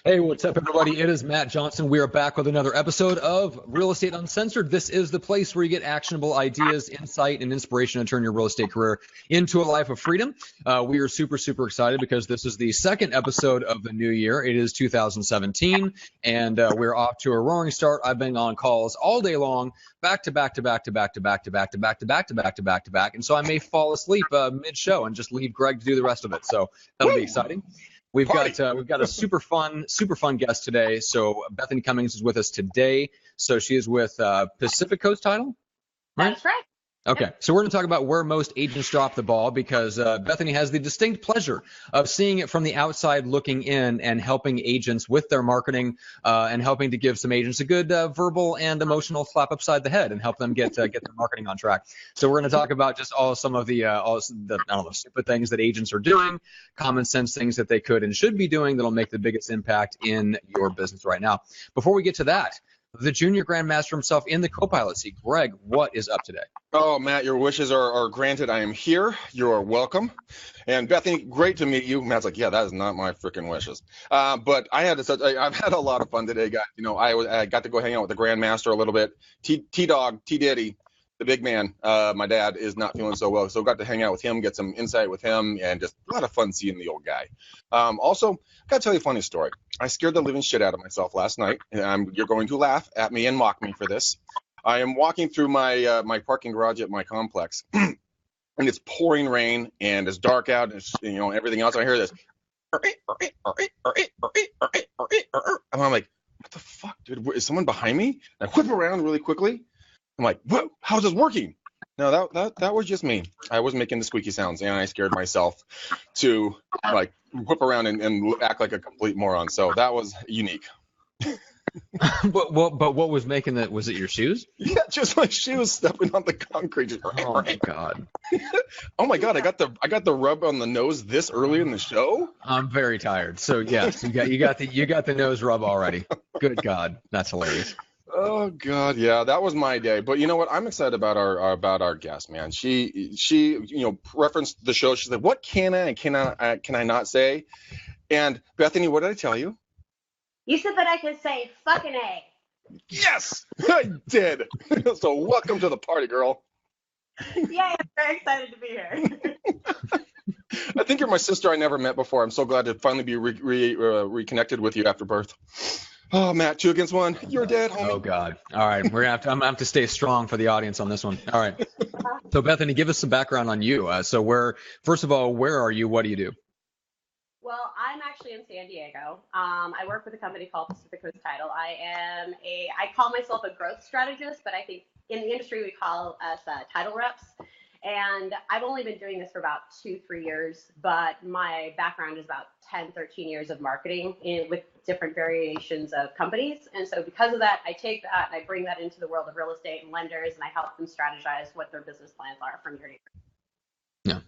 Hey, what's up, everybody? It is Matt Johnson. We are back with another episode of Real Estate Uncensored. This is the place where you get actionable ideas, insight, and inspiration to turn your real estate career into a life of freedom. We are super, super excited because this is the second episode of the new year. It is 2017, and we're off to a roaring start. I've been on calls all day long, back to back to back to back to back to back to back to back to back to back to back, and so I may fall asleep mid-show and just leave Greg to do the rest of it. So that'll be exciting. We've got a super fun guest today. So Bethany Cummins is with us today. So she is with Pacific Coast Title, right? That's right. Okay, so we're going to talk about where most agents drop the ball because Bethany has the distinct pleasure of seeing it from the outside looking in and helping agents with their marketing and helping to give some agents a good verbal and emotional slap upside the head and help them get their marketing on track. So we're going to talk about just some of the I don't know, stupid things that agents are doing, common sense things that they could and should be doing that'll make the biggest impact in your business right now. Before we get to that, the junior grandmaster himself in the co-pilot seat, Greg, what is up today? Oh, Matt, your wishes are granted. I am here. You are welcome. And Bethany, great to meet you. Matt's like, yeah, that is not my freaking wishes. But I've had a lot of fun today, guys. You know, I got to go hang out with the grandmaster a little bit. T-Dog, T-Diddy, the big man, my dad is not feeling so well. So got to hang out with him, get some insight with him, and just a lot of fun seeing the old guy. Also, got to tell you a funny story. I scared the living shit out of myself last night. And you're going to laugh at me and mock me for this. I am walking through my my parking garage at my complex, and it's pouring rain, and it's dark out, and everything else. I hear this, and I'm like, what the fuck, dude? Is someone behind me? And I whip around really quickly. I'm like, whoa, how's this working? No, that was just me. I was making the squeaky sounds, and I scared myself to like whip around and act like a complete moron. So that was unique. But what was making that? Was it your shoes? Yeah, just my shoes stepping on the concrete. Just, oh my god! Oh my god! I got the rub on the nose this early in the show. I'm very tired. So yes, you got the nose rub already. Good God, that's hilarious. Oh God, yeah, that was my day. But you know what? I'm excited about our guest, man. She referenced the show. She said, "What can I not say?" And Bethany, what did I tell you? You said that I could say fucking A. Yes, I did. So welcome to the party, girl. Yeah, I'm very excited to be here. I think you're my sister I never met before. I'm so glad to finally be reconnected with you after birth. Oh, Matt, 2 against 1. You're dead, homie. Oh God. All right, I'm gonna have to stay strong for the audience on this one. All right. So Bethany, give us some background on you. First of all, where are you? What do you do? Well, I'm actually in San Diego. I work with a company called Pacific Coast Title. I call myself a growth strategist, but I think in the industry we call us title reps. And I've only been doing this for about 2-3 years, but my background is about 10-13 years of marketing with different variations of companies. And so because of that, I take that and I bring that into the world of real estate and lenders, and I help them strategize what their business plans are from year to year. Yeah.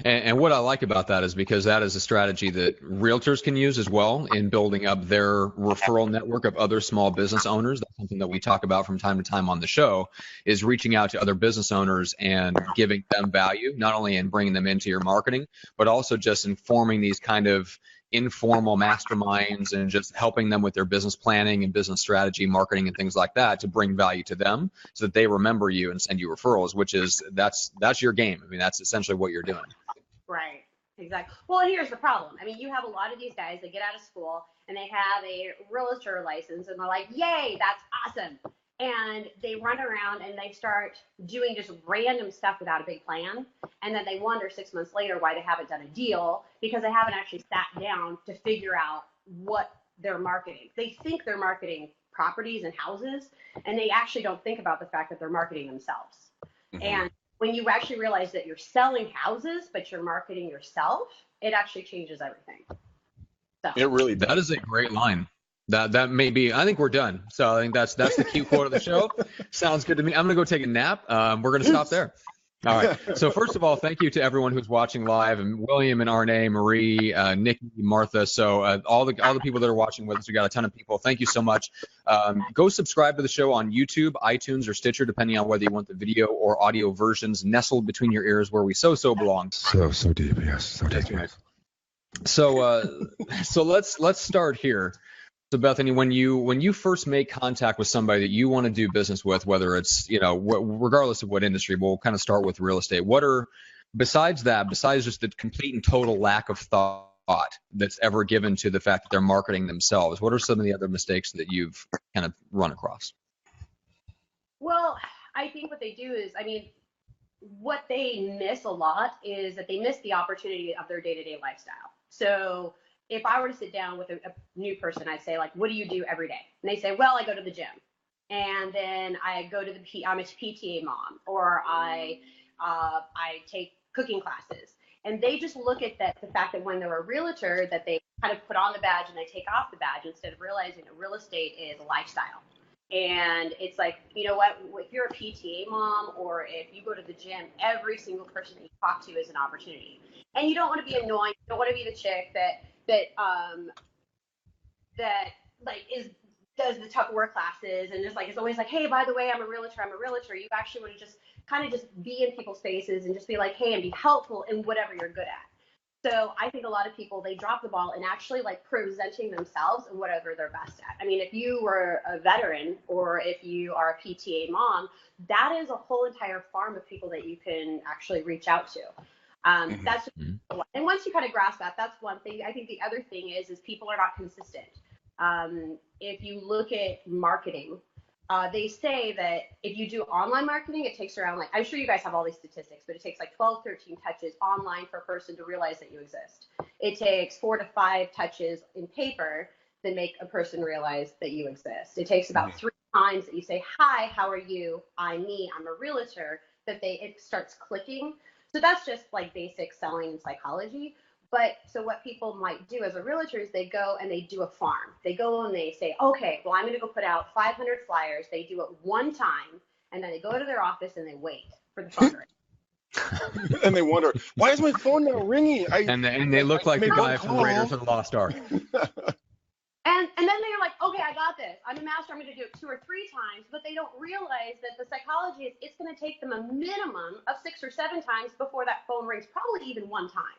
And what I like about that is because that is a strategy that realtors can use as well in building up their referral network of other small business owners. That's something that we talk about from time to time on the show, is reaching out to other business owners and giving them value, not only in bringing them into your marketing, but also just informing these kind of informal masterminds and just helping them with their business planning and business strategy, marketing and things like that to bring value to them so that they remember you and send you referrals, which is that's your game. I mean, that's essentially what you're doing. Right. Exactly. Well, and here's the problem. I mean, you have a lot of these guys that get out of school and they have a realtor license and they're like, yay, that's awesome. And they run around and they start doing just random stuff without a big plan. And then they wonder 6 months later why they haven't done a deal, because they haven't actually sat down to figure out what they're marketing. They think they're marketing properties and houses, and they actually don't think about the fact that they're marketing themselves. Mm-hmm. And when you actually realize that you're selling houses, but you're marketing yourself, it actually changes everything. So. It really does. That is a great line. That may be, I think we're done. So I think that's the cue quote of the show. Sounds good to me. I'm going to go take a nap. We're going to stop there. All right. So first of all, thank you to everyone who's watching live, and William and Arne, Marie, Nikki, Martha. So all the people that are watching with us, we got a ton of people. Thank you so much. Go subscribe to the show on YouTube, iTunes, or Stitcher, depending on whether you want the video or audio versions nestled between your ears where we so belong. So deep, yes. So deep, yes. So let's start here. So Bethany, when you first make contact with somebody that you want to do business with, whether it's regardless of what industry, we'll kind of start with real estate. What are besides just the complete and total lack of thought that's ever given to the fact that they're marketing themselves, what are some of the other mistakes that you've kind of run across? Well, I think what they do is, I mean, what they miss a lot is that they miss the opportunity of their day-to-day lifestyle. So if I were to sit down with a new person, I'd say, like, what do you do every day? And they say, well, I go to the gym, and then I go to I'm a PTA mom, or I take cooking classes. And they just look at the fact that when they're a realtor, that they kind of put on the badge and they take off the badge, instead of realizing that real estate is a lifestyle. And it's like, you know what, if you're a PTA mom, or if you go to the gym, every single person that you talk to is an opportunity. And you don't want to be annoying. You don't want to be the chick that like does the Tupperware classes and just like is always like, hey, by the way, I'm a realtor. You actually want to just kind of just be in people's faces and just be like, hey, and be helpful in whatever you're good at. So I think a lot of people, they drop the ball in actually like presenting themselves and whatever they're best at. I mean, if you were a veteran, or if you are a PTA mom, that is a whole entire farm of people that you can actually reach out to. That's just one. And once you kind of grasp that, that's one thing. I think the other thing is people are not consistent. If you look at marketing, they say that if you do online marketing, it takes around, like, I'm sure you guys have all these statistics, but it takes like 12, 13 touches online for a person to realize that you exist. It takes 4 to 5 touches in paper that make a person realize that you exist. It takes about 3 times that you say, hi, how are you? I'm a realtor, that it starts clicking. So that's just like basic selling and psychology. But so what people might do as a realtor is they go and they do a farm. They go and they say, okay, well, I'm going to go put out 500 flyers. They do it one time, and then they go to their office and they wait for the phone ring. And they wonder, why is my phone not ringing? And they look like the guy from Raiders of the Lost Ark. And then they're like, okay, I got this. I'm a master. I'm going to do it 2 or 3 times. But they don't realize that the psychology is it's going to take them a minimum of 6 or 7 times before that phone rings, probably even one time.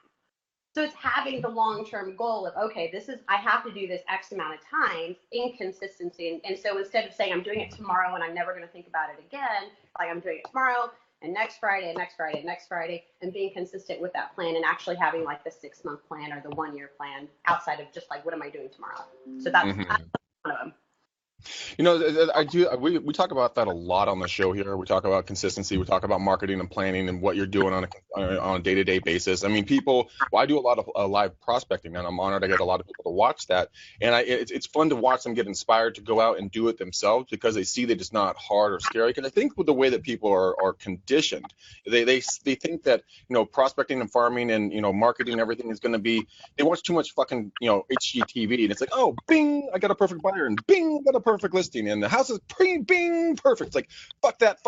So it's having the long-term goal of, okay, I have to do this X amount of times, inconsistency. And so instead of saying I'm doing it tomorrow and I'm never going to think about it again, like I'm doing it tomorrow and next Friday and next Friday and next Friday, and being consistent with that plan and actually having like the 6-month plan or the 1-year plan outside of just like, what am I doing tomorrow? So that's one of them. You know, I do. We talk about that a lot on the show here. We talk about consistency. We talk about marketing and planning and what you're doing on a day-to-day basis. I mean, I do a lot of live prospecting, and I'm honored I get a lot of people to watch that. And it's fun to watch them get inspired to go out and do it themselves, because they see that it's not hard or scary. Because I think with the way that people are conditioned, they think that, you know, prospecting and farming and, you know, marketing and everything is going to be. They watch too much fucking, you know, HGTV, and it's like, oh, bing, I got a perfect buyer, and bing, I got a perfect listing, and the house is bing, perfect. It's like, fuck that.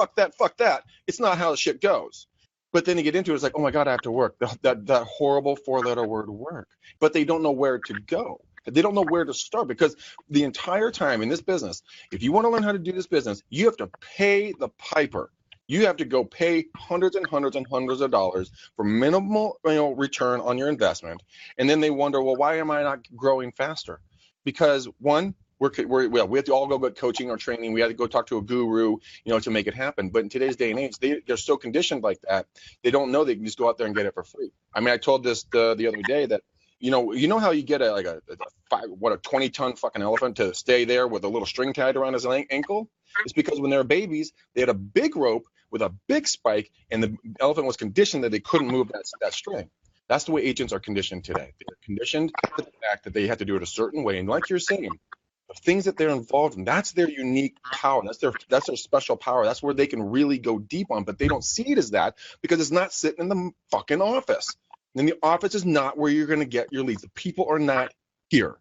It's not how the shit goes. But then you get into it, it's like, oh my God, I have to work. That horrible 4-letter word, work. But they don't know where to go. They don't know where to start, because the entire time in this business, if you want to learn how to do this business, you have to pay the piper. You have to go pay hundreds and hundreds and hundreds of dollars for minimal, you know, return on your investment. And then they wonder, well, why am I not growing faster? Because one, we have to all go get coaching or training. We have to go talk to a guru, you know, to make it happen. But in today's day and age, they're so conditioned like that, they don't know they can just go out there and get it for free. I mean, I told this the other day that, you know how you get a 20-ton fucking elephant to stay there with a little string tied around his ankle? It's because when they were babies, they had a big rope with a big spike, and the elephant was conditioned that they couldn't move that string. That's the way agents are conditioned today. They're conditioned to the fact that they have to do it a certain way. And like you're saying, the things that they're involved in, that's their unique power. That's their special power. That's where they can really go deep on, but they don't see it as that, because it's not sitting in the fucking office. And the office is not where you're going to get your leads. The people are not here.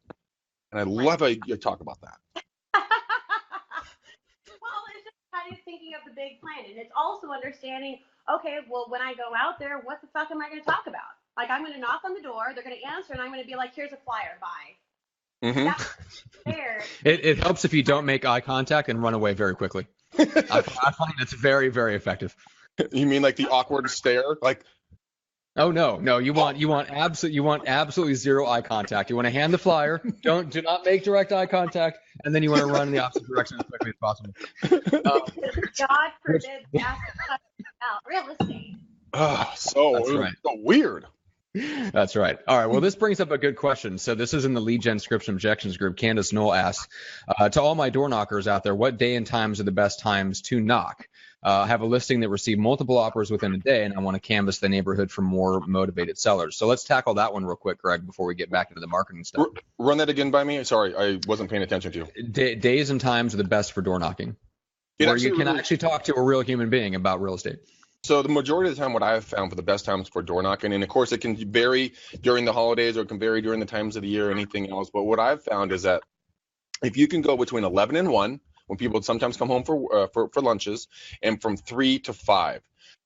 And I love how you talk about that. Well, it's just kind of thinking of the big plan. And it's also understanding, okay, well, when I go out there, what the fuck am I going to talk about? Like, I'm going to knock on the door, they're going to answer, and I'm going to be like, here's a flyer, bye. It helps if you don't make eye contact and run away very quickly. I find it's very, very effective. You mean like the awkward stare? Like, Oh no, you want absolutely zero eye contact. You want to hand the flyer. Do not make direct eye contact, and then you want to run in the opposite direction as quickly as possible. God Which, forbid that's about real estate. That's right. So weird. That's right. All right. Well, this brings up a good question. So this is in the lead gen scripts objections group. Candace Knoll asks, to all my door knockers out there, what day and times are the best times to knock? I have a listing that received multiple offers within a day, and I want to canvass the neighborhood for more motivated sellers. So let's tackle that one real quick, Greg, before we get back into the marketing stuff. Run that again by me. Sorry, I wasn't paying attention to you. Days and times are the best for door knocking, where you can actually talk to a real human being about real estate. So the majority of the time, what I've found for the best times for door knocking, and of course it can vary during the holidays or it can vary during the times of the year or anything else. But what I've found is that if you can go between 11 and 1, when people sometimes come home for lunches, and from 3 to 5,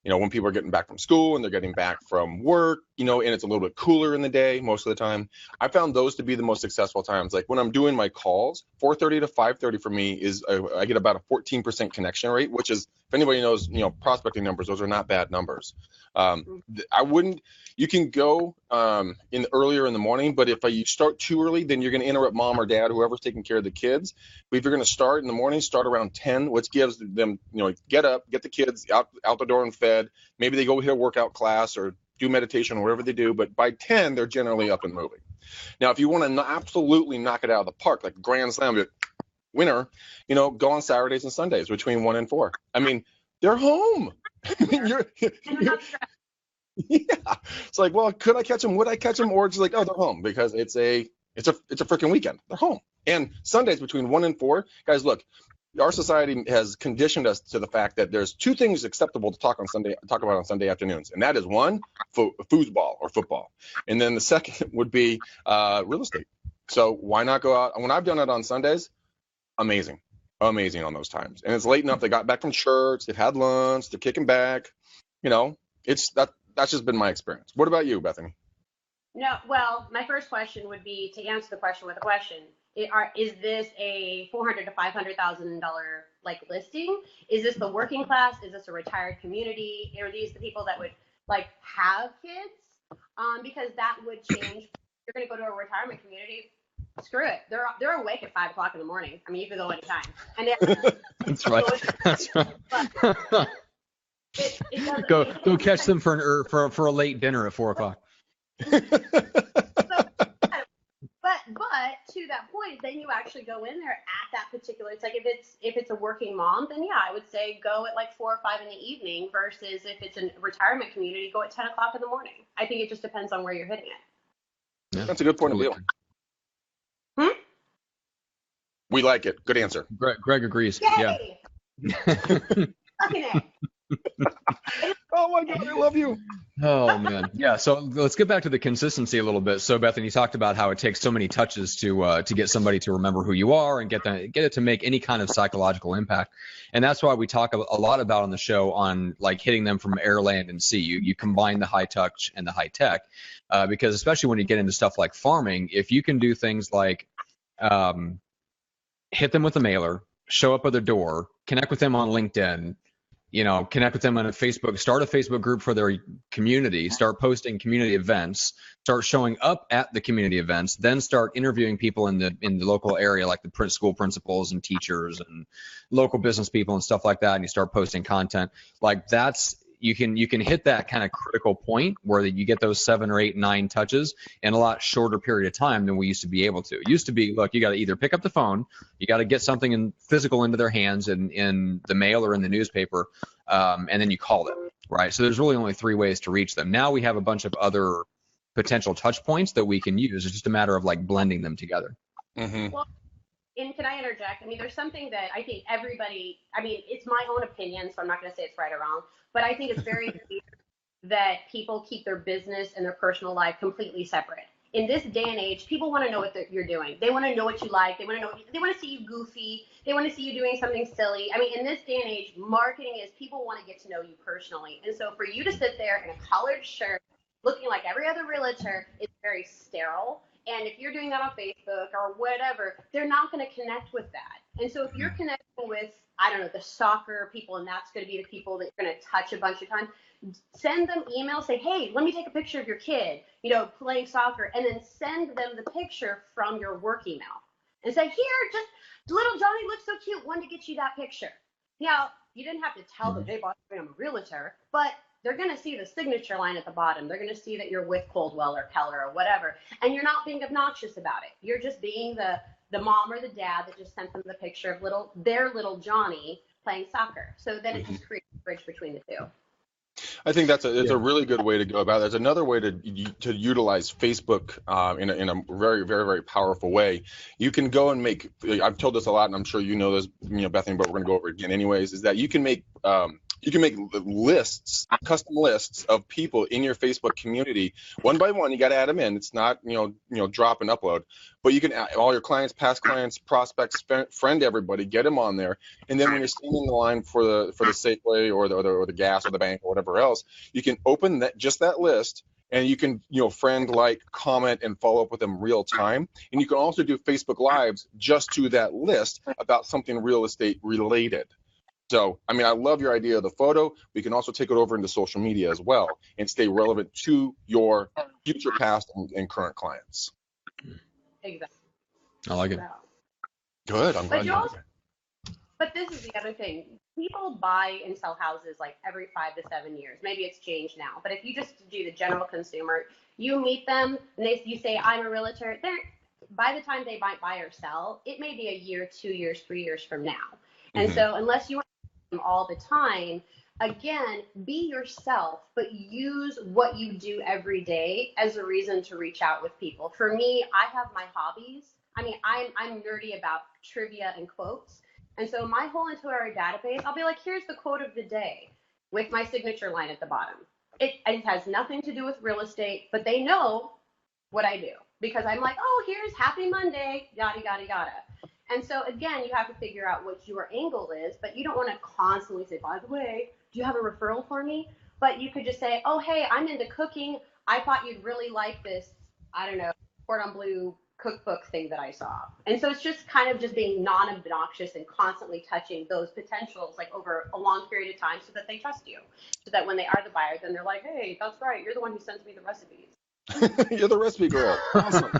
when people are getting back from school and they're getting back from work, and it's a little bit cooler in the day most of the time, I found those to be the most successful times. Like when I'm doing my calls, 4:30 to 5:30 for me is I get about a 14% connection rate, which is, if anybody knows, prospecting numbers, those are not bad numbers. You can go earlier in the morning, but if you start too early, then you're going to interrupt mom or dad, whoever's taking care of the kids. But if you're going to start in the morning, start around 10, which gives them, get up, get the kids out the door and fed. Maybe they go hit a workout class or do meditation or whatever they do. But by 10, they're generally up and moving. Now, if you want to absolutely knock it out of the park, like grand slam, winner, go on Saturdays and Sundays between 1 and 4. I mean, they're home. Yeah. It's like, well, could I catch them? Would I catch them? Or it's like, oh, they're home because it's a freaking weekend. They're home. And Sundays between 1 and 4, guys, look, our society has conditioned us to the fact that there's two things acceptable to talk about on Sunday afternoons, and that is one, foosball or football, and then the second would be real estate. So why not go out? When I've done it on Sundays, amazing on those times, and it's late enough. They got back from church, they've had lunch, they're kicking back. That's just been my experience. What about you, Bethany? No, well, my first question would be to answer the question with a question. Is this a $400,000 to $500,000 listing? Is this the working class? Is this a retired community? Are these the people that would have kids? Because that would change. You're going to go to a retirement community. Screw it. They're awake at 5 o'clock in the morning. I mean, you can go anytime. And that's right. That's right. Go catch them for a late dinner at 4 o'clock. But to that point, then you actually go in there at that particular. It's like if it's a working mom, then yeah, I would say go at 4 or 5 in the evening. Versus if it's a retirement community, go at 10 o'clock in the morning. I think it just depends on where you're hitting it. Yeah. That's a good point of view. We like it. Good answer. Greg agrees. Yay! Yeah. Fucking it. Oh my God, I love you. Oh man, yeah. So let's get back to the consistency a little bit. So Bethany, you talked about how it takes so many touches to get somebody to remember who you are and get it to make any kind of psychological impact. And that's why we talk a lot about on the show on hitting them from air, land, and sea. You combine the high touch and the high tech, because especially when you get into stuff like farming, if you can do things like hit them with a mailer, show up at their door, connect with them on LinkedIn. Connect with them on a Facebook, start a Facebook group for their community, start posting community events, start showing up at the community events, then start interviewing people in the local area, like the school principals and teachers and local business people and stuff like that. And you start posting content you can hit that kind of critical point where you get those 7 or 8, 9 touches in a lot shorter period of time than we used to be able to. It used to be, look, you got to either pick up the phone, you got to get something physical into their hands in the mail or in the newspaper, and then you call them, right? So there's really only 3 ways to reach them. Now we have a bunch of other potential touch points that we can use. It's just a matter of blending them together. Mm-hmm. Well, and can I interject? I mean, there's something that I think everybody, it's my own opinion, so I'm not going to say it's right or wrong, but I think it's very clear that people keep their business and their personal life completely separate. In this day and age, people want to know what you're doing. They want to know what you like. They want to see you goofy. They want to see you doing something silly. I mean, in this day and age, marketing is people want to get to know you personally. And so for you to sit there in a collared shirt looking like every other realtor is very sterile. And if you're doing that on Facebook or whatever, they're not going to connect with that. And so if you're connecting with, I don't know, the soccer people, and that's going to be the people that you're going to touch a bunch of times, send them emails, say, hey, let me take a picture of your kid, playing soccer, and then send them the picture from your work email and say, here, just little Johnny looks so cute, wanted to get you that picture. Now, you didn't have to tell them, hey, boss, I'm a realtor, but they're going to see the signature line at the bottom. They're going to see that you're with Coldwell or Keller or whatever, and you're not being obnoxious about it. You're just being the mom or the dad that just sent them the picture of their little Johnny playing soccer. So then it just creates a bridge between the two. I think it's a really good way to go about it. There's another way to utilize Facebook in a very, very, very powerful way. You can go and make, I've told this a lot, and I'm sure you know this, Bethany, but we're going to go over it again anyways, is that you can make lists, custom lists of people in your Facebook community, one by one. You got to add them in. It's not, drop and upload, but you can add all your clients, past clients, prospects, friend everybody, get them on there. And then when you're standing in the line for the Safeway or the gas or the bank or whatever else, you can open that list. And you can, friend, like, comment, and follow up with them real time. And you can also do Facebook Lives just to that list about something real estate related. So, I love your idea of the photo. We can also take it over into social media as well and stay relevant to your future, past, and current clients. Exactly. I like it. Good. I'm glad you like it. But this is the other thing. People buy and sell houses like every 5 to 7 years. Maybe it's changed now. But if you just do the general consumer, you meet them and you say, I'm a realtor. By the time they might buy or sell, it may be a year, 2 years, 3 years from now. And so unless you want them all the time, again, be yourself, but use what you do every day as a reason to reach out with people. For me, I have my hobbies. I'm nerdy about trivia and quotes. And so my whole entire database, I'll be like, here's the quote of the day with my signature line at the bottom. It has nothing to do with real estate, but they know what I do because I'm like, oh, here's Happy Monday, yada, yada, yada. And so, again, you have to figure out what your angle is, but you don't want to constantly say, by the way, do you have a referral for me? But you could just say, oh, hey, I'm into cooking. I thought you'd really like this, I don't know, cordon bleu cookbook thing that I saw. And so it's just kind of just being non-obnoxious and constantly touching those potentials like over a long period of time so that they trust you. So that when they are the buyer, then they're like, hey, that's right. You're the one who sends me the recipes. You're the recipe girl. Awesome.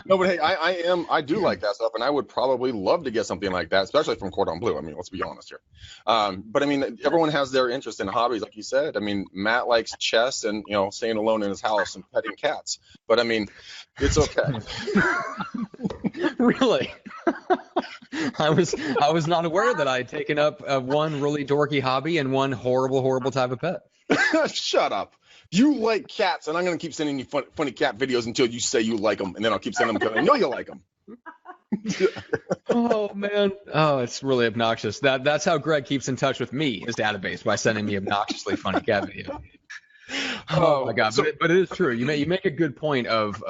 No, but hey, I do like that stuff, and I would probably love to get something like that, especially from Cordon Bleu. Let's be honest here. But everyone has their interest in hobbies, like you said. Matt likes chess and staying alone in his house and petting cats. But it's okay. Really? I was not aware that I had taken up one really dorky hobby and one horrible type of pet. Shut up. You like cats, and I'm going to keep sending you funny cat videos until you say you like them, and then I'll keep sending them because I know you like them. Oh, man. Oh, it's really obnoxious. That's how Greg keeps in touch with me, his database, by sending me obnoxiously funny cat videos. Oh, my God. But it is true. You make a good point of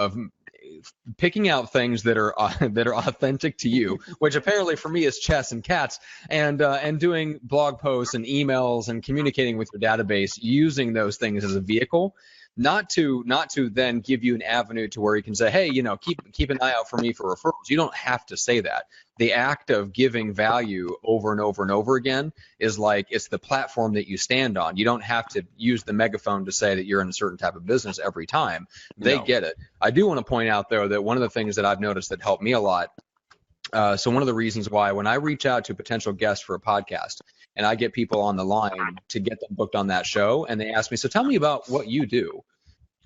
picking out things that are authentic to you, which apparently for me is chess and cats, and doing blog posts and emails and communicating with your database using those things as a vehicle, not to then give you an avenue to where you can say, hey, keep an eye out for me for referrals. You don't have to say that. The act of giving value over and over and over again is like it's the platform that you stand on. You don't have to use the megaphone to say that you're in a certain type of business every time. They get it. I do want to point out, though, that one of the things that I've noticed that helped me a lot, so one of the reasons why when I reach out to potential guests for a podcast and I get people on the line to get them booked on that show and they ask me, so tell me about what you do.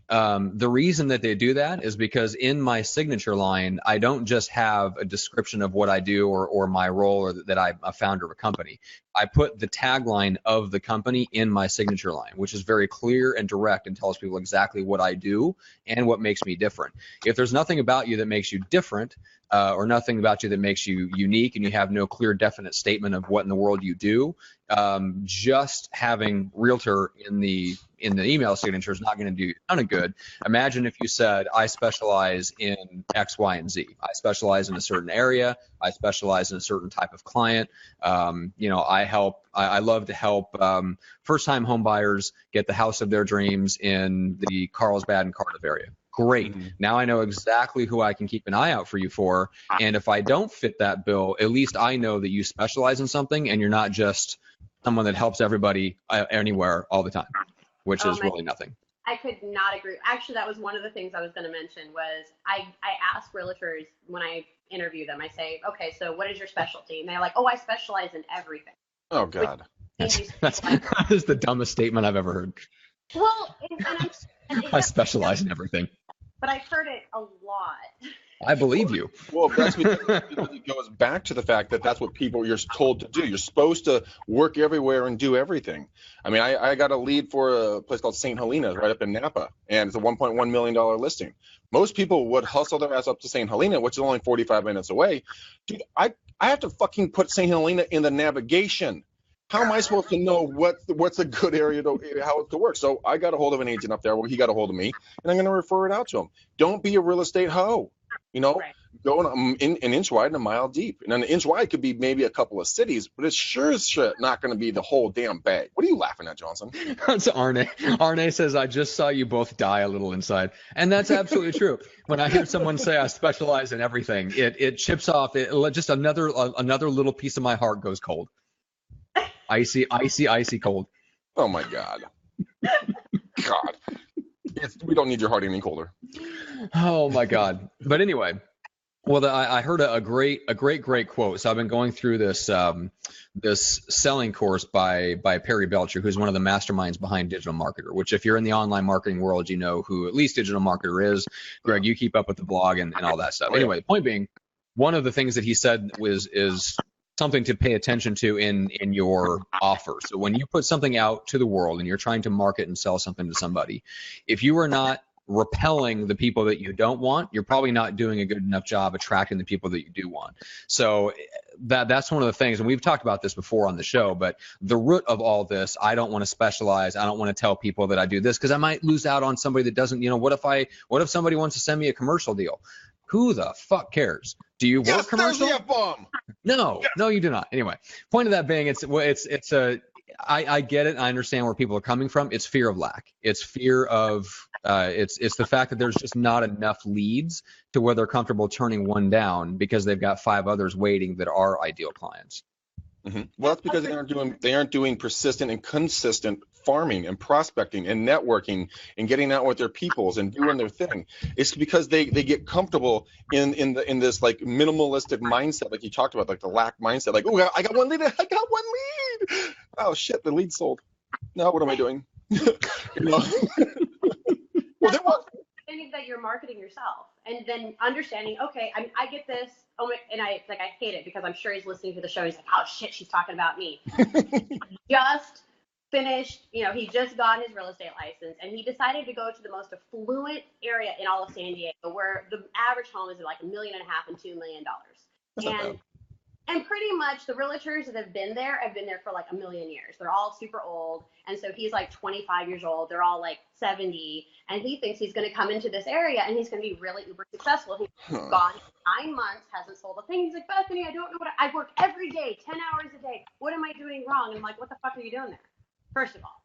The reason that they do that is because in my signature line, I don't just have a description of what I do or my role or that I'm a founder of a company. I put the tagline of the company in my signature line, which is very clear and direct and tells people exactly what I do and what makes me different. If there's nothing about you that makes you different or nothing about you that makes you unique and you have no clear, definite statement of what in the world you do, just having realtor in the email signature is not going to do you a ton of good. Imagine if you said, I specialize in X, Y, and Z. I specialize in a certain area. I specialize in a certain type of client. I love to help first-time home buyers get the house of their dreams in the Carlsbad and Cardiff area. Great. Now I know exactly who I can keep an eye out for you for. And if I don't fit that bill, at least I know that you specialize in something and you're not just someone that helps everybody anywhere all the time, which is really nothing. I could not agree. Actually, that was one of the things I was going to mention was I ask realtors when I interview them, I say, okay, so what is your specialty? And they're like, oh, I specialize in everything. Oh, God. That is the dumbest statement I've ever heard. Well, I specialize in everything. But I've heard it a lot. I believe you. Well, that's because it goes back to the fact that that's what you're told to do. You're supposed to work everywhere and do everything. I mean, I got a lead for a place called St. Helena's right up in Napa, and it's a $1.1 million listing. Most people would hustle their ass up to St. Helena, which is only 45 minutes away. Dude, I have to fucking put St. Helena in the navigation. How am I supposed to know what's a good area how it could work? So I got a hold of an agent up there. Well, he got a hold of me, and I'm going to refer it out to him. Don't be a real estate hoe. Right. Go an inch wide and a mile deep. And an inch wide could be maybe a couple of cities, but it's sure as shit not going to be the whole damn bag. What are you laughing at, Johnson? That's Arne. Arne says, I just saw you both die a little inside. And that's absolutely true. When I hear someone say I specialize in everything, it chips off. Just another little piece of my heart goes cold. Icy cold. Oh, my God. God. We don't need your heart any colder. Oh my God! But anyway, well, I heard a great quote. So I've been going through this this selling course by Perry Belcher, who's one of the masterminds behind Digital Marketer. Which, if you're in the online marketing world, you know who at least Digital Marketer is. Greg, you keep up with the blog and all that stuff. Anyway, the point being, one of the things that he said is something to pay attention to in your offer. So when you put something out to the world and you're trying to market and sell something to somebody, if you are not repelling the people that you don't want, you're probably not doing a good enough job attracting the people that you do want. So that's one of the things, and we've talked about this before on the show, but the root of all this, I don't want to specialize. I don't want to tell people that I do this because I might lose out on somebody that doesn't, what if somebody wants to send me a commercial deal? Who the fuck cares? Do you work commercial? No, you do not. Anyway, point of that being, I get it. I understand where people are coming from. It's fear of lack. It's fear of, it's the fact that there's just not enough leads to where they're comfortable turning one down because they've got 5 others waiting that are ideal clients. Mm-hmm. Well, that's because they aren't doing persistent and consistent farming and prospecting and networking and getting out with their peoples and doing their thing. It's because they get comfortable in this like minimalistic mindset, like you talked about, like the lack mindset. Like, oh, I got one lead. Oh shit, the lead sold. Now what am I doing? Well, understanding that you're marketing yourself, and then understanding, okay, I get this. Oh, and I hate it because I'm sure he's listening to the show. He's like, oh shit, she's talking about me. Just finished, he just got his real estate license, and he decided to go to the most affluent area in all of San Diego, where the average home is like $1.5 million and $2 million. And pretty much the realtors that have been there for like a million years. They're all super old. And so he's like 25 years old. They're all like 70. And he thinks he's going to come into this area and he's going to be really uber successful. He's gone 9 months, hasn't sold a thing. He's like, Bethany, I don't know I work every day, 10 hours a day. What am I doing wrong? And I'm like, what the fuck are you doing there? First of all.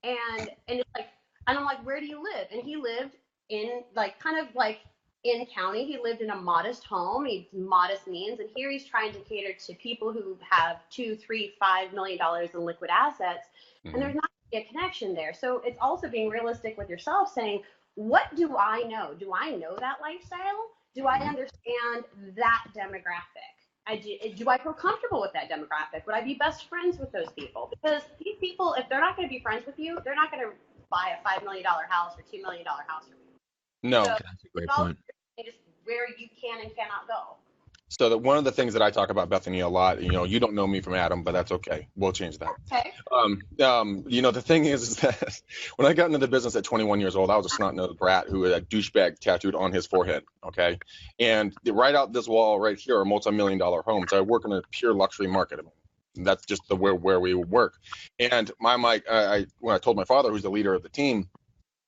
And it's like, and I'm like, where do you live? And he lived in like, kind of like, in county. He lived in a modest home. He had modest means, and here he's trying to cater to people who have $2, $3, $5 million in liquid assets, and there's not a connection there. So it's also being realistic with yourself, saying, what do I know? Do I know that lifestyle? Do I understand that demographic? Do I feel comfortable with that demographic? Would I be best friends with those people? Because these people, if they're not going to be friends with you, they're not going to buy a $5 million house or $2 million house from you. No, so that's a great point. Just where you can and cannot go. So that one of the things that I talk about, Bethany, a lot, you don't know me from Adam, but that's okay. We'll change that. Okay. The thing is that when I got into the business at 21 years old, I was a snot-nosed brat who had a douchebag tattooed on his forehead. Okay. And right out this wall right here are multi-million-dollar homes. I work in a pure luxury market. That's just where we work. And when I told my father, who's the leader of the team,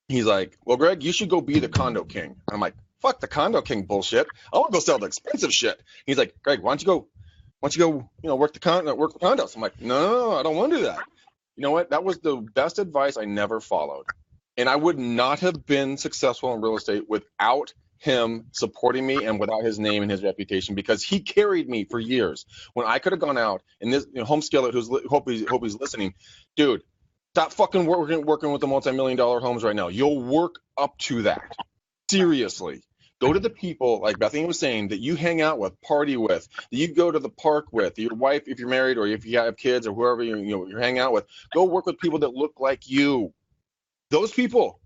he's like, well, Greg, you should go be the condo king. And I'm like, fuck the condo king bullshit. I want to go sell the expensive shit. He's like, Greg, why don't you go, work the condos? I'm like, no, I don't want to do that. You know what? That was the best advice I never followed. And I would not have been successful in real estate without him supporting me and without his name and his reputation, because he carried me for years. When I could have gone out, and this, Home Skillet, hope he's listening, dude, stop fucking working with the multi-million-dollar homes right now. You'll work up to that. Seriously. Go to the people, like Bethany was saying, that you hang out with, party with, that you go to the park with, your wife, if you're married, or if you have kids, or whoever you're hanging out with. Go work with people that look like you. Those people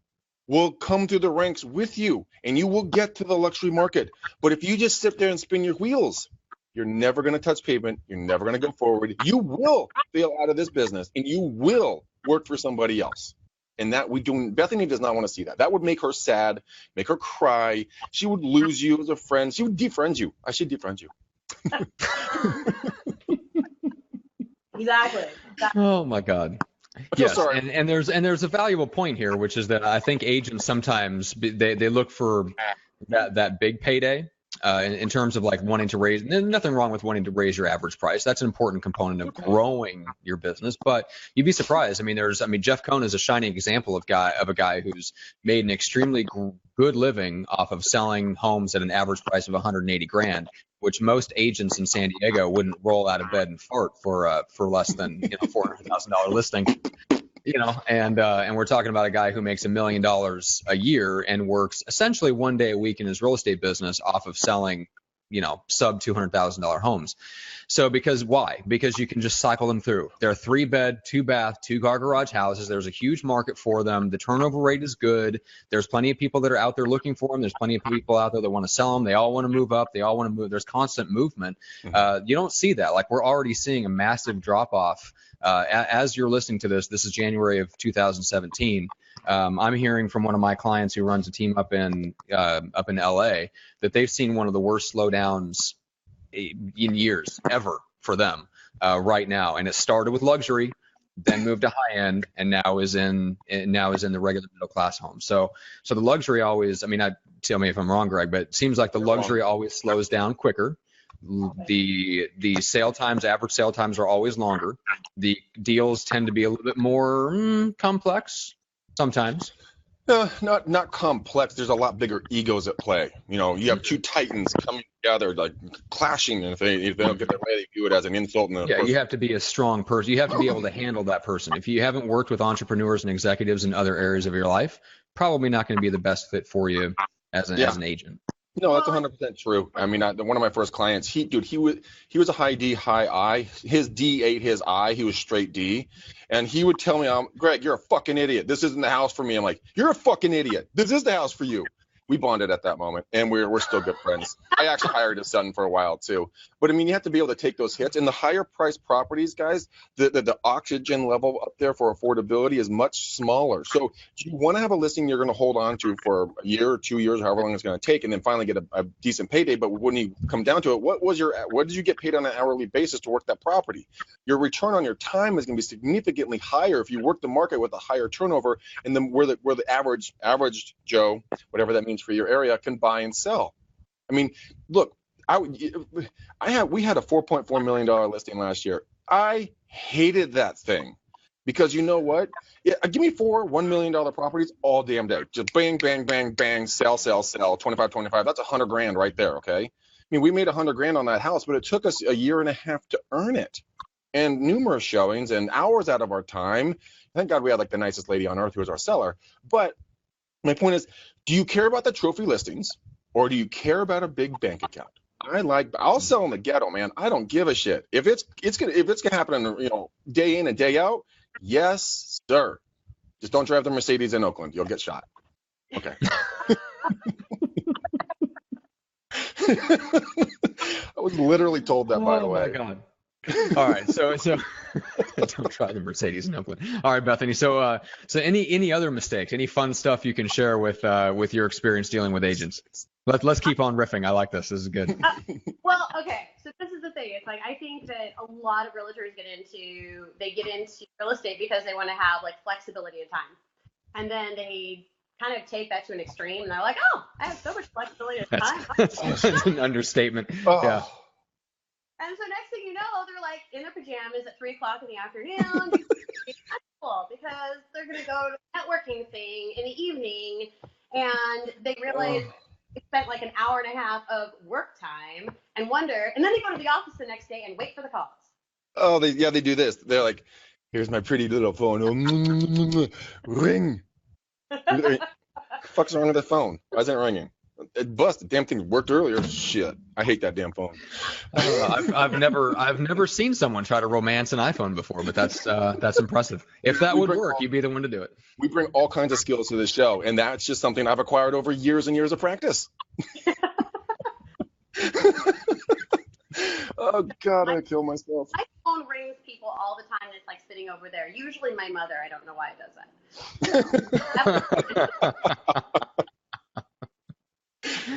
will come through the ranks with you, and you will get to the luxury market. But if you just sit there and spin your wheels, you're never going to touch pavement. You're never going to go forward. You will fail out of this business, and you will work for somebody else. And that Bethany does not want to see that. That would make her sad, make her cry. She would lose you as a friend. She would defriend you. I should defriend you. Exactly. Oh my God. Yes, sorry. And there's a valuable point here, which is that I think agents sometimes they look for that big payday in terms of like wanting to raise. There's nothing wrong with wanting to raise your average price. That's an important component of growing your business. But you'd be surprised. I mean, Jeff Cohn is a shining example of a guy who's made an extremely good living off of selling homes at an average price of 180 grand, which most agents in San Diego wouldn't roll out of bed and fart for less than $400,000 listing. And we're talking about a guy who makes $1 million a year and works essentially one day a week in his real estate business off of selling, sub $200,000 homes. So why? Because you can just cycle them through. They're 3-bed, 2-bath, 2-car garage houses. There's a huge market for them. The turnover rate is good. There's plenty of people that are out there looking for them. There's plenty of people out there that want to sell them. They all want to move up. They all want to move. There's constant movement. You don't see that. Like, we're already seeing a massive drop off. As you're listening to this is January of 2017. I'm hearing from one of my clients who runs a team up in LA that they've seen one of the worst slowdowns in years ever for them right now. And it started with luxury, then moved to high end, and now is in the regular middle class home. So the luxury always, tell me if I'm wrong, Greg, but it seems like the luxury always slows down quicker. The average sale times are always longer. The deals tend to be a little bit more complex sometimes. Not complex. There's a lot bigger egos at play. You have two titans coming together, like clashing, and if they don't get their way, they view it as an insult. You have to be a strong person. You have to be able to handle that person. If you haven't worked with entrepreneurs and executives in other areas of your life, probably not going to be the best fit for you as an agent. No, that's 100% true. One of my first clients, he was a high D, high I. His D ate his I. He was straight D. And he would tell me, Greg, you're a fucking idiot. This isn't the house for me. I'm like, you're a fucking idiot. This is the house for you. We bonded at that moment, and we're still good friends. I actually hired his son for a while too. But you have to be able to take those hits. And the higher priced properties, guys, the oxygen level up there for affordability is much smaller. So do you want to have a listing you're going to hold on to for a year or 2 years, however long it's going to take, and then finally get a decent payday? But when you come down to it, what did you get paid on an hourly basis to work that property? Your return on your time is going to be significantly higher if you work the market with a higher turnover, and then where the average Joe, whatever that means for your area, can buy and sell. Look, we had a $4.4 million listing last year. I hated that thing because you know what? Give me 4 $1 million properties all damn day. Just bang, bang, bang, bang, sell, 25. That's $100,000 right there. Okay. We made $100,000 on that house, but it took us a year and a half to earn it, and numerous showings and hours out of our time. Thank God we had like the nicest lady on earth who was our seller. But my point is, do you care about the trophy listings, or do you care about a big bank account? I'll sell in the ghetto, man. I don't give a shit. If it's gonna happen, day in and day out, yes, sir. Just don't drive the Mercedes in Oakland. You'll get shot. Okay. I was literally told that, by the way. Oh my God. All right, so don't try the Mercedes in Oakland. All right, Bethany. So any other mistakes, any fun stuff you can share with your experience dealing with agents? Let's keep on riffing. I like this. This is good. Well, okay. So this is the thing. It's like, I think that a lot of realtors get into real estate because they want to have like flexibility of time, and then they kind of take that to an extreme, and they're like, oh, I have so much flexibility of time. That's an understatement. Oh. Yeah. And so next thing you know, they're like in their pajamas at 3:00 in the afternoon. school because they're going to go to a networking thing in the evening, and they realize they spent like an hour and a half of work time and wonder, and then they go to the office the next day and wait for the calls. Oh, they do this. They're like, here's my pretty little phone. Oh, ring. Fuck's wrong with the phone? Why isn't it ringing? It busted. Damn thing worked earlier. Shit. I hate that damn phone. I've never seen someone try to romance an iPhone before, but that's impressive. If that would work, you'd be the one to do it. We bring all kinds of skills to the show, and that's just something I've acquired over years and years of practice. Oh God, I kill myself. My phone rings people all the time, and it's like sitting over there. Usually my mother. I don't know why it does that.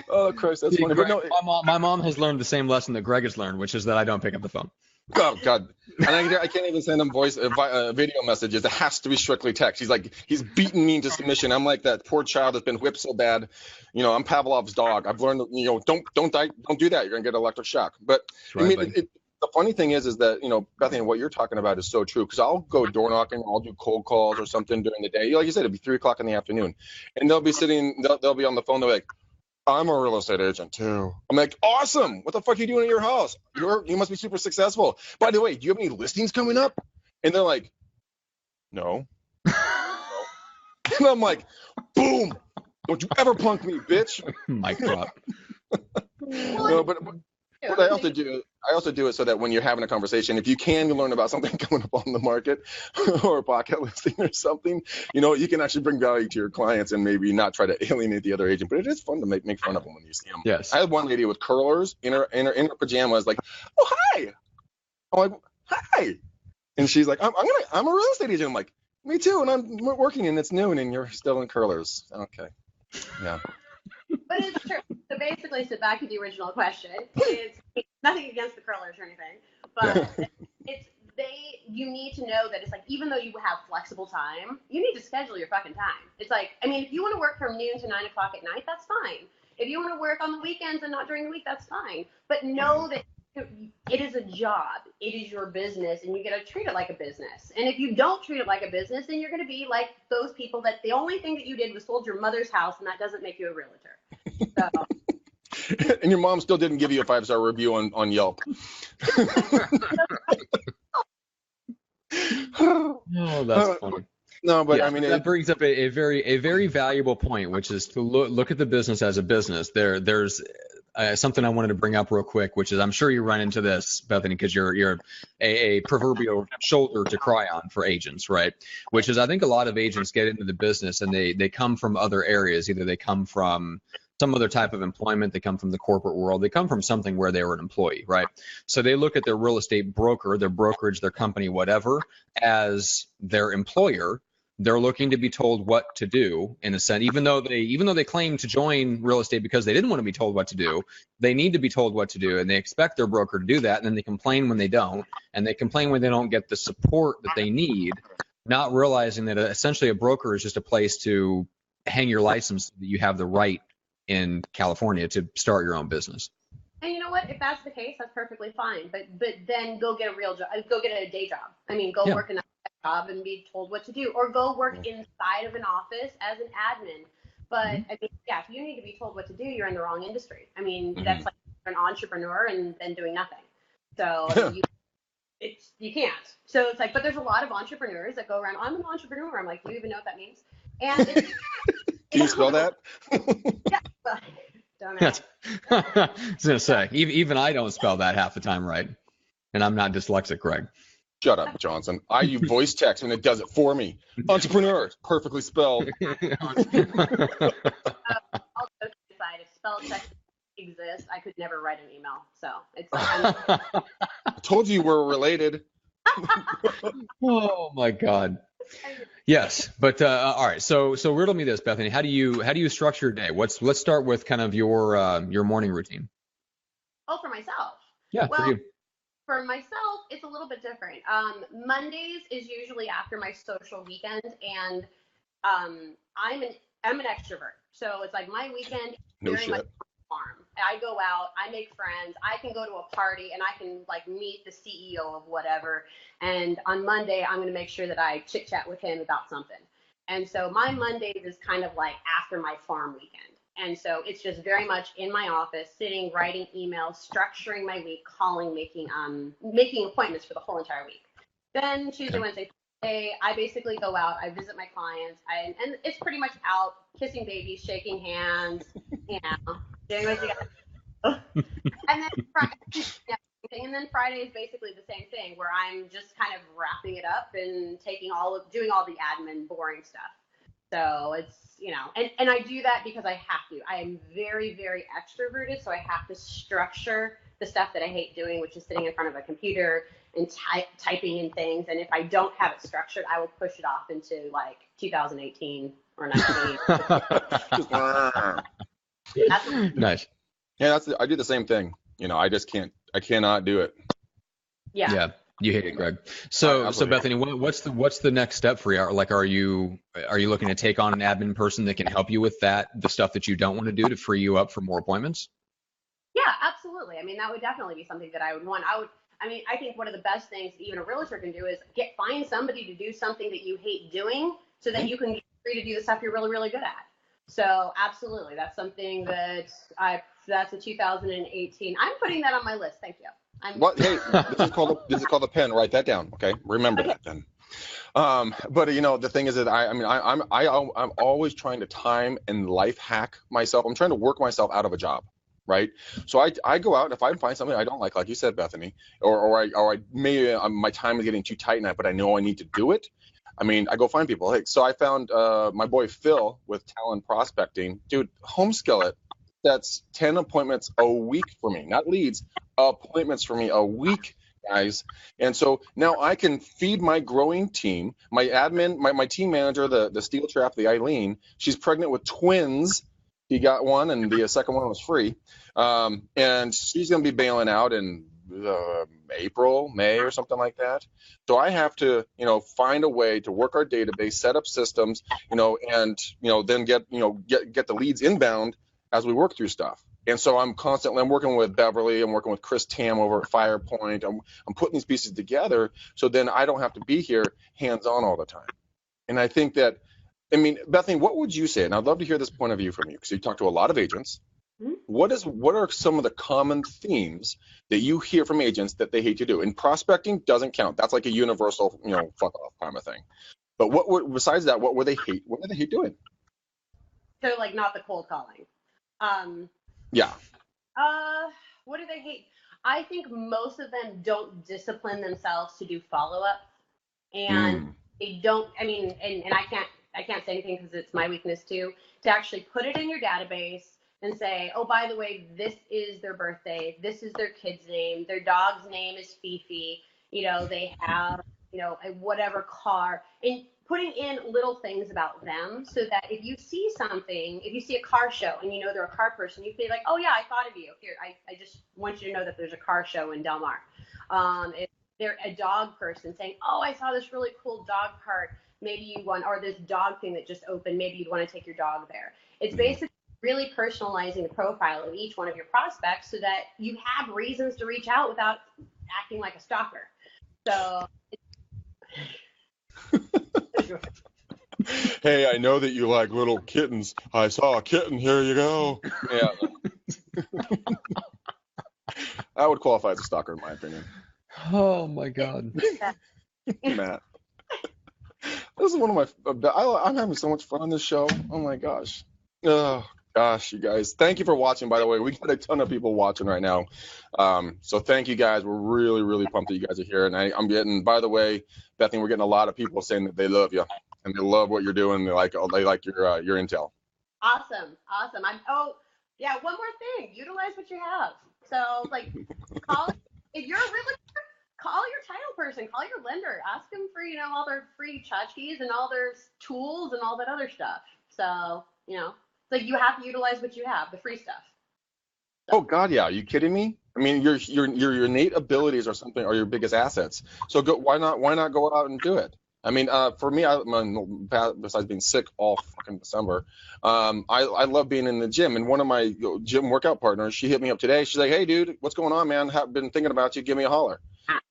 Oh Christ, that's funny. Greg, But no, my mom has learned the same lesson that Greg has learned, which is that I don't pick up the phone. oh God, and I can't even send him video messages. It has to be strictly text. He's beaten me into submission. I'm like that poor child that's been whipped so bad. You know, I'm Pavlov's dog. I've learned, don't do that. You're gonna get electric shock. But Right, I mean, the funny thing is that Bethany, what you're talking about is so true. Because I'll go door knocking, I'll do cold calls or something during the day. Like you said, it'll be 3:00 in the afternoon, and they'll be on the phone. They're like, I'm a real estate agent too. I'm like, awesome. What the fuck are you doing at your house? You must be super successful. By the way, do you have any listings coming up? And they're like, no. And I'm like, boom. Don't you ever punk me, bitch. Mic drop. No, but what I also do it so that when you're having a conversation, if you can learn about something coming up on the market or a pocket listing or something, you can actually bring value to your clients and maybe not try to alienate the other agent. But it is fun to make fun of them when you see them. Yes. I had one lady with curlers in her pajamas, like, oh hi. I'm like, hi. And she's like, I'm a real estate agent. I'm like, me too. And I'm working and it's noon and you're still in curlers. Okay. Yeah. But it's true. So basically, back to the original question. It's nothing against the curlers or anything, but you need to know that it's like, even though you have flexible time, you need to schedule your fucking time. It's like, I mean, if you want to work from noon to 9 o'clock at night, that's fine. If you want to work on the weekends and not during the week, that's fine. But know that it is a job. It is your business, and you got to treat it like a business. And if you don't treat it like a business, then you're going to be like those people that the only thing that you did was sold your mother's house, and that doesn't make you a realtor. So. And your mom still didn't give you a 5-star review on Yelp. Oh, that's funny. No, but Yeah, I mean, that brings up a very valuable point, which is to look at the business as a business. There's something I wanted to bring up real quick, which is I'm sure you run into this, Bethany, because you're a proverbial shoulder to cry on for agents, right? Which is I think a lot of agents get into the business and they come from other areas. Either they come from some other type of employment, they come from the corporate world, they come from something where they were an employee, right? So they look at their real estate broker, their brokerage, their company, whatever, as their employer. They're looking to be told what to do in a sense, even though they claim to join real estate because they didn't want to be told what to do. They need to be told what to do, and they expect their broker to do that, and then they complain when they don't, and they complain when they don't get the support that they need, not realizing that essentially a broker is just a place to hang your license so that you have the right in California to start your own business. And you know what? If that's the case, that's perfectly fine. But then go get a real job. Go get a day job. I mean, go work in a job and be told what to do, or go work inside of an office as an admin. But I mean, yeah, if you need to be told what to do, you're in the wrong industry. I mean, that's like an entrepreneur and then doing nothing. So you can't. So it's like, but there's a lot of entrepreneurs that go around. I'm an entrepreneur. I'm like, do you even know what that means? And can you spell that? Yeah. Don't know. I was gonna say, even I don't spell that half the time right, and I'm not dyslexic, Greg. Shut up, Johnson. I use voice text and it does it for me. Entrepreneur, perfectly spelled. Also, if spell check exists, I could never write an email. So it's like I told you we're related. Oh my God. Yes, but all right. So riddle me this, Bethany. How do you structure your day? Let's start with kind of your morning routine. Oh, for myself. Yeah, well, for you. For myself, it's a little bit different. Mondays is usually after my social weekend, and I'm an extrovert, so it's like my weekend is very much farm. I go out, I make friends, I can go to a party and I can like meet the CEO of whatever. And on Monday, I'm going to make sure that I chit chat with him about something. And so my Mondays is kind of like after my farm weekend. And so it's just very much in my office, sitting, writing emails, structuring my week, calling, making appointments for the whole entire week. Then Tuesday, Wednesday, Thursday, I basically go out, I visit my clients, and it's pretty much out kissing babies, shaking hands, doing what you got. And then Friday is basically the same thing, where I'm just kind of wrapping it up and doing all the admin, boring stuff. So it's, and I do that because I have to. I am very, very extroverted, so I have to structure the stuff that I hate doing, which is sitting in front of a computer and typing in things. And if I don't have it structured, I will push it off into like 2018 or 19. Nice. Yeah, I do the same thing. I cannot do it. Yeah. You hate it, Greg. So Bethany, what's the next step for you? Like, are you looking to take on an admin person that can help you with the stuff that you don't want to do to free you up for more appointments? Yeah, absolutely. I mean, that would definitely be something that I would want. I think one of the best things that even a realtor can do is find somebody to do something that you hate doing so that you can get free to do the stuff you're really, really good at. So absolutely. That's something that's a 2018. I'm putting that on my list. Thank you. Hey, this is called a pen. Write that down. Okay. Remember that then. But the thing is that I'm always trying to time and life hack myself. I'm trying to work myself out of a job. Right. So I go out, and if I find something I don't like you said, Bethany, or I maybe my time is getting too tight but I know I need to do it. I go find people. Hey, so I found my boy Phil with Talent Prospecting. Dude, home skillet. That's 10 appointments a week for me, not leads, appointments for me a week, guys. And so now I can feed my growing team. My admin, my team manager, the steel trap, the Eileen, she's pregnant with twins. He got one, and the second one was free. And she's going to be bailing out in April, May, or something like that. So I have to, find a way to work our database, set up systems, and then get the leads inbound as we work through stuff. And so I'm working with Beverly, I'm working with Chris Tam over at Firepoint. I'm putting these pieces together so then I don't have to be here hands-on all the time. And I think that, Bethany, what would you say? And I'd love to hear this point of view from you, because you talk to a lot of agents. Mm-hmm. What are some of the common themes that you hear from agents that they hate to do? And prospecting doesn't count. That's like a universal, fuck off kind of thing. But besides that, what do they hate doing? So like not the cold calling. Yeah. What do they hate? I think most of them don't discipline themselves to do follow-up, and they don't. And I can't say anything because it's my weakness too. To actually put it in your database and say, oh, by the way, this is their birthday, this is their kid's name, their dog's name is Fifi. They have a whatever car, and putting in little things about them so that if you see a car show and they're a car person, you say like, oh yeah, I thought of you. Here, I just want you to know that there's a car show in Del Mar. If they're a dog person, saying, oh, I saw this really cool dog park, maybe you want, or this dog thing that just opened, maybe you'd want to take your dog there. It's basically really personalizing the profile of each one of your prospects so that you have reasons to reach out without acting like a stalker. So hey, I know that you like little kittens. I saw a kitten. Here you go. Yeah. I would qualify as a stalker, in my opinion. Oh, my God. Matt. This is one of my... I'm having so much fun on this show. Oh, my gosh. Oh, gosh, you guys. Thank you for watching, by the way. We got a ton of people watching right now. So thank you, guys. We're really, really pumped that you guys are here. And I'm getting, by the way, Bethany, we're getting a lot of people saying that they love you and they love what you're doing. They like your intel. Awesome. One more thing. Utilize what you have. So, if you're a realtor, call your title person, call your lender, ask them for, all their free tchotchkes and all their tools and all that other stuff. So, you have to utilize what you have, the free stuff. So. Oh God, yeah. Are you kidding me? Your innate abilities are your biggest assets. So why not go out and do it? I mean, for me, besides being sick all fucking December, I love being in the gym. And one of my gym workout partners, she hit me up today. She's like, "Hey, dude, what's going on, man? Have been thinking about you. Give me a holler."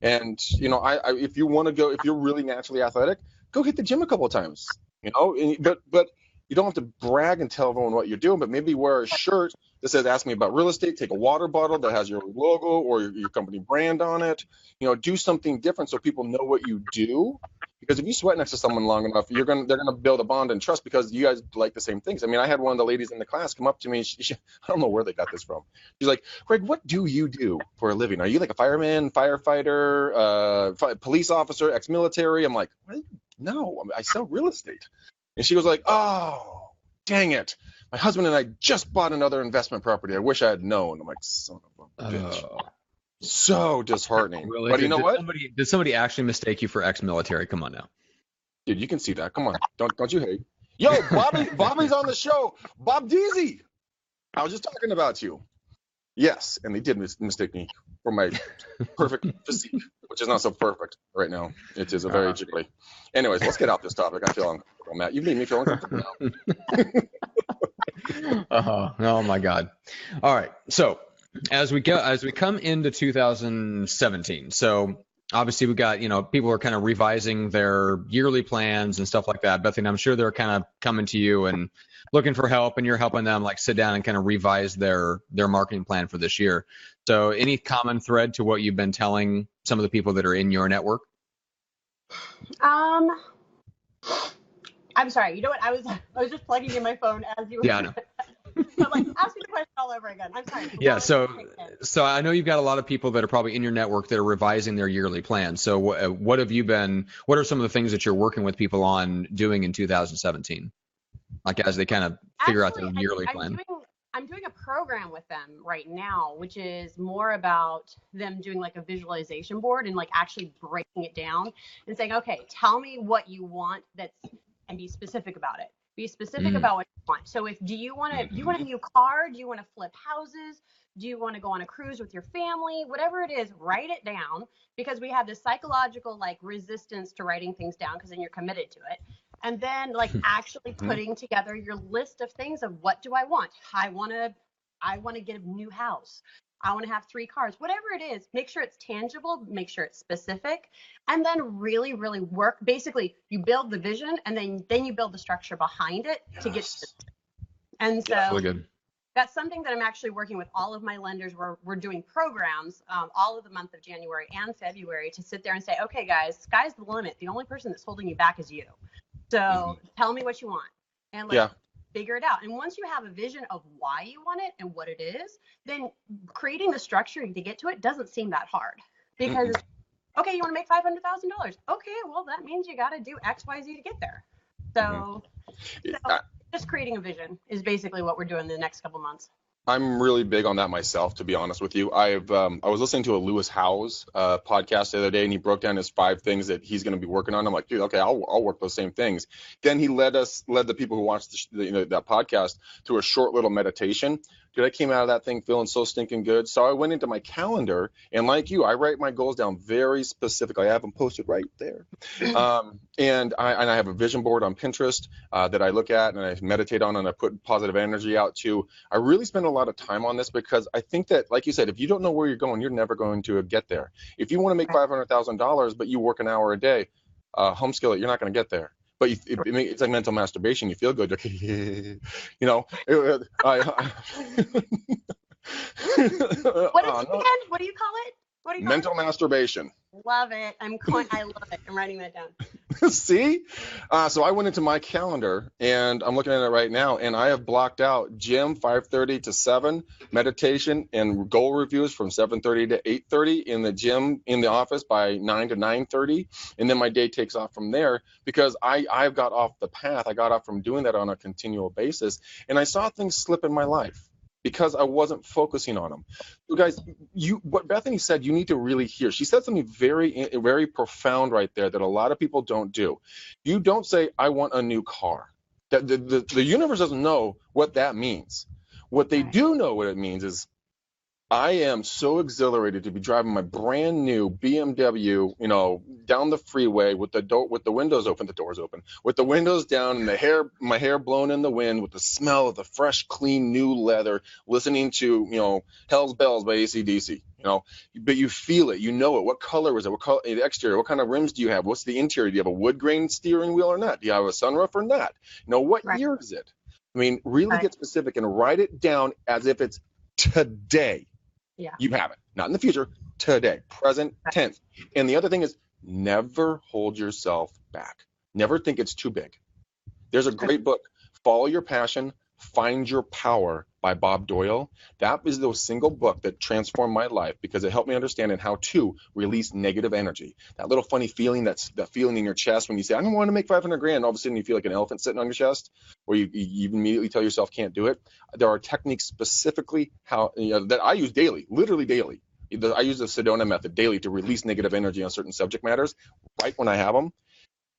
And if you want to go, if you're really naturally athletic, go hit the gym a couple of times. But you don't have to brag and tell everyone what you're doing. But maybe wear a shirt that says "Ask me about real estate." Take a water bottle that has your logo or your company brand on it. Do something different so people know what you do. Because if you sweat next to someone long enough, they're gonna build a bond and trust because you guys like the same things. I mean, I had one of the ladies in the class come up to me. I don't know where they got this from. She's like, "Greg, what do you do for a living? Are you like a fireman, firefighter, police officer, ex-military?" I'm like, "No, I sell real estate." And she was like, "Oh, dang it. My husband and I just bought another investment property. I wish I had known." I'm like, "Son of a bitch." So disheartening. Really? But you know what? Did somebody actually mistake you for ex-military? Come on now. Dude, you can see that. Come on. Don't you hate? Yo, Bobby's on the show. Bob Deasy. I was just talking about you. Yes, and they did mistake me for my perfect physique, which is not so perfect right now. It is a very jiggly. Anyways, let's get off this topic. I feel uncomfortable, Matt. You made me feel uncomfortable now. Oh my God. All right. So as we come into 2017, so obviously we got, people are kind of revising their yearly plans and stuff like that. Bethany, I'm sure they're kind of coming to you and looking for help, and you're helping them like sit down and kind of revise their marketing plan for this year. So any common thread to what you've been telling some of the people that are in your network? I'm sorry. You know what? I was just plugging in my phone as you were. Yeah, I know. So like, ask me the question all over again. I'm sorry. Yeah, so I know you've got a lot of people that are probably in your network that are revising their yearly plan. So what are some of the things that you're working with people on doing in 2017? Like as they kind of figure out their yearly plan. I'm doing a program with them right now, which is more about them doing like a visualization board and like actually breaking it down and saying, okay, tell me what you want and be specific about it. Be specific about what you want. So do you want a new car? Do you want to flip houses? Do you want to go on a cruise with your family? Whatever it is, write it down, because we have this psychological like resistance to writing things down because then you're committed to it. And then like actually putting together your list of things of what do I want? I want to get a new house. I want to have 3 cars, whatever it is. Make sure it's tangible, make sure it's specific, and then really, really work. Basically, you build the vision and then you build the structure behind it to get to it. And so really good. That's something that I'm actually working with all of my lenders. We're doing programs all of the month of January and February to sit there and say, okay, guys, sky's the limit. The only person that's holding you back is you. So tell me what you want and let's figure it out. And once you have a vision of why you want it and what it is, then creating the structure to get to it doesn't seem that hard, because, okay, you want to make $500,000. Okay, well, that means you got to do X, Y, Z to get there. So just creating a vision is basically what we're doing the next couple months. I'm really big on that myself, to be honest with you. I was listening to a Lewis Howes podcast the other day, and he broke down his 5 things that he's going to be working on. I'm like, dude, okay, I'll work those same things. Then he led the people who watched that podcast to a short little meditation. Dude, I came out of that thing feeling so stinking good. So I went into my calendar, and like you, I write my goals down very specifically. I have them posted right there. And I have a vision board on Pinterest that I look at and I meditate on, and I put positive energy out to. I really spend a lot of time on this because I think that, like you said, if you don't know where you're going, you're never going to get there. If you want to make $500,000, but you work an hour a day, home skill it, you're not going to get there. But it's like mental masturbation. You feel good. You know. What do you call it? Mental masturbation. Love it. I love it. I'm writing that down. See? So I went into my calendar, and I'm looking at it right now, and I have blocked out gym 5:30 to 7, meditation and goal reviews from 7:30 to 8:30, in the gym in the office by 9 to 9:30, and then my day takes off from there because I've got off the path. I got off from doing that on a continual basis, and I saw things slip in my life because I wasn't focusing on them. So guys, what Bethany said, you need to really hear. She said something very, very profound right there that a lot of people don't do. You don't say, I want a new car. The universe doesn't know what that means. What they do know what it means is, I am so exhilarated to be driving my brand new BMW, down the freeway with the windows open, the doors open, with the windows down and my hair blown in the wind, with the smell of the fresh, clean, new leather, listening to, Hell's Bells by AC/DC. But you feel it, you know it. What color is it? What color, the exterior? What kind of rims do you have? What's the interior? Do you have a wood grain steering wheel or not? Do you have a sunroof or not? What Right. year is it? I mean, really Right. get specific and write it down as if it's today. Yeah. You have it, not in the future, today, present Right. tense. And the other thing is, never hold yourself back. Never think it's too big. There's a great book, Follow Your Passion, Find Your Power by Bob Doyle. That is the single book that transformed my life because it helped me understand how to release negative energy. That little funny feeling, that feeling in your chest when you say, I don't want to make 500 grand. All of a sudden you feel like an elephant sitting on your chest, or you immediately tell yourself can't do it. There are techniques specifically that I use daily, literally daily. I use the Sedona method daily to release negative energy on certain subject matters right when I have them.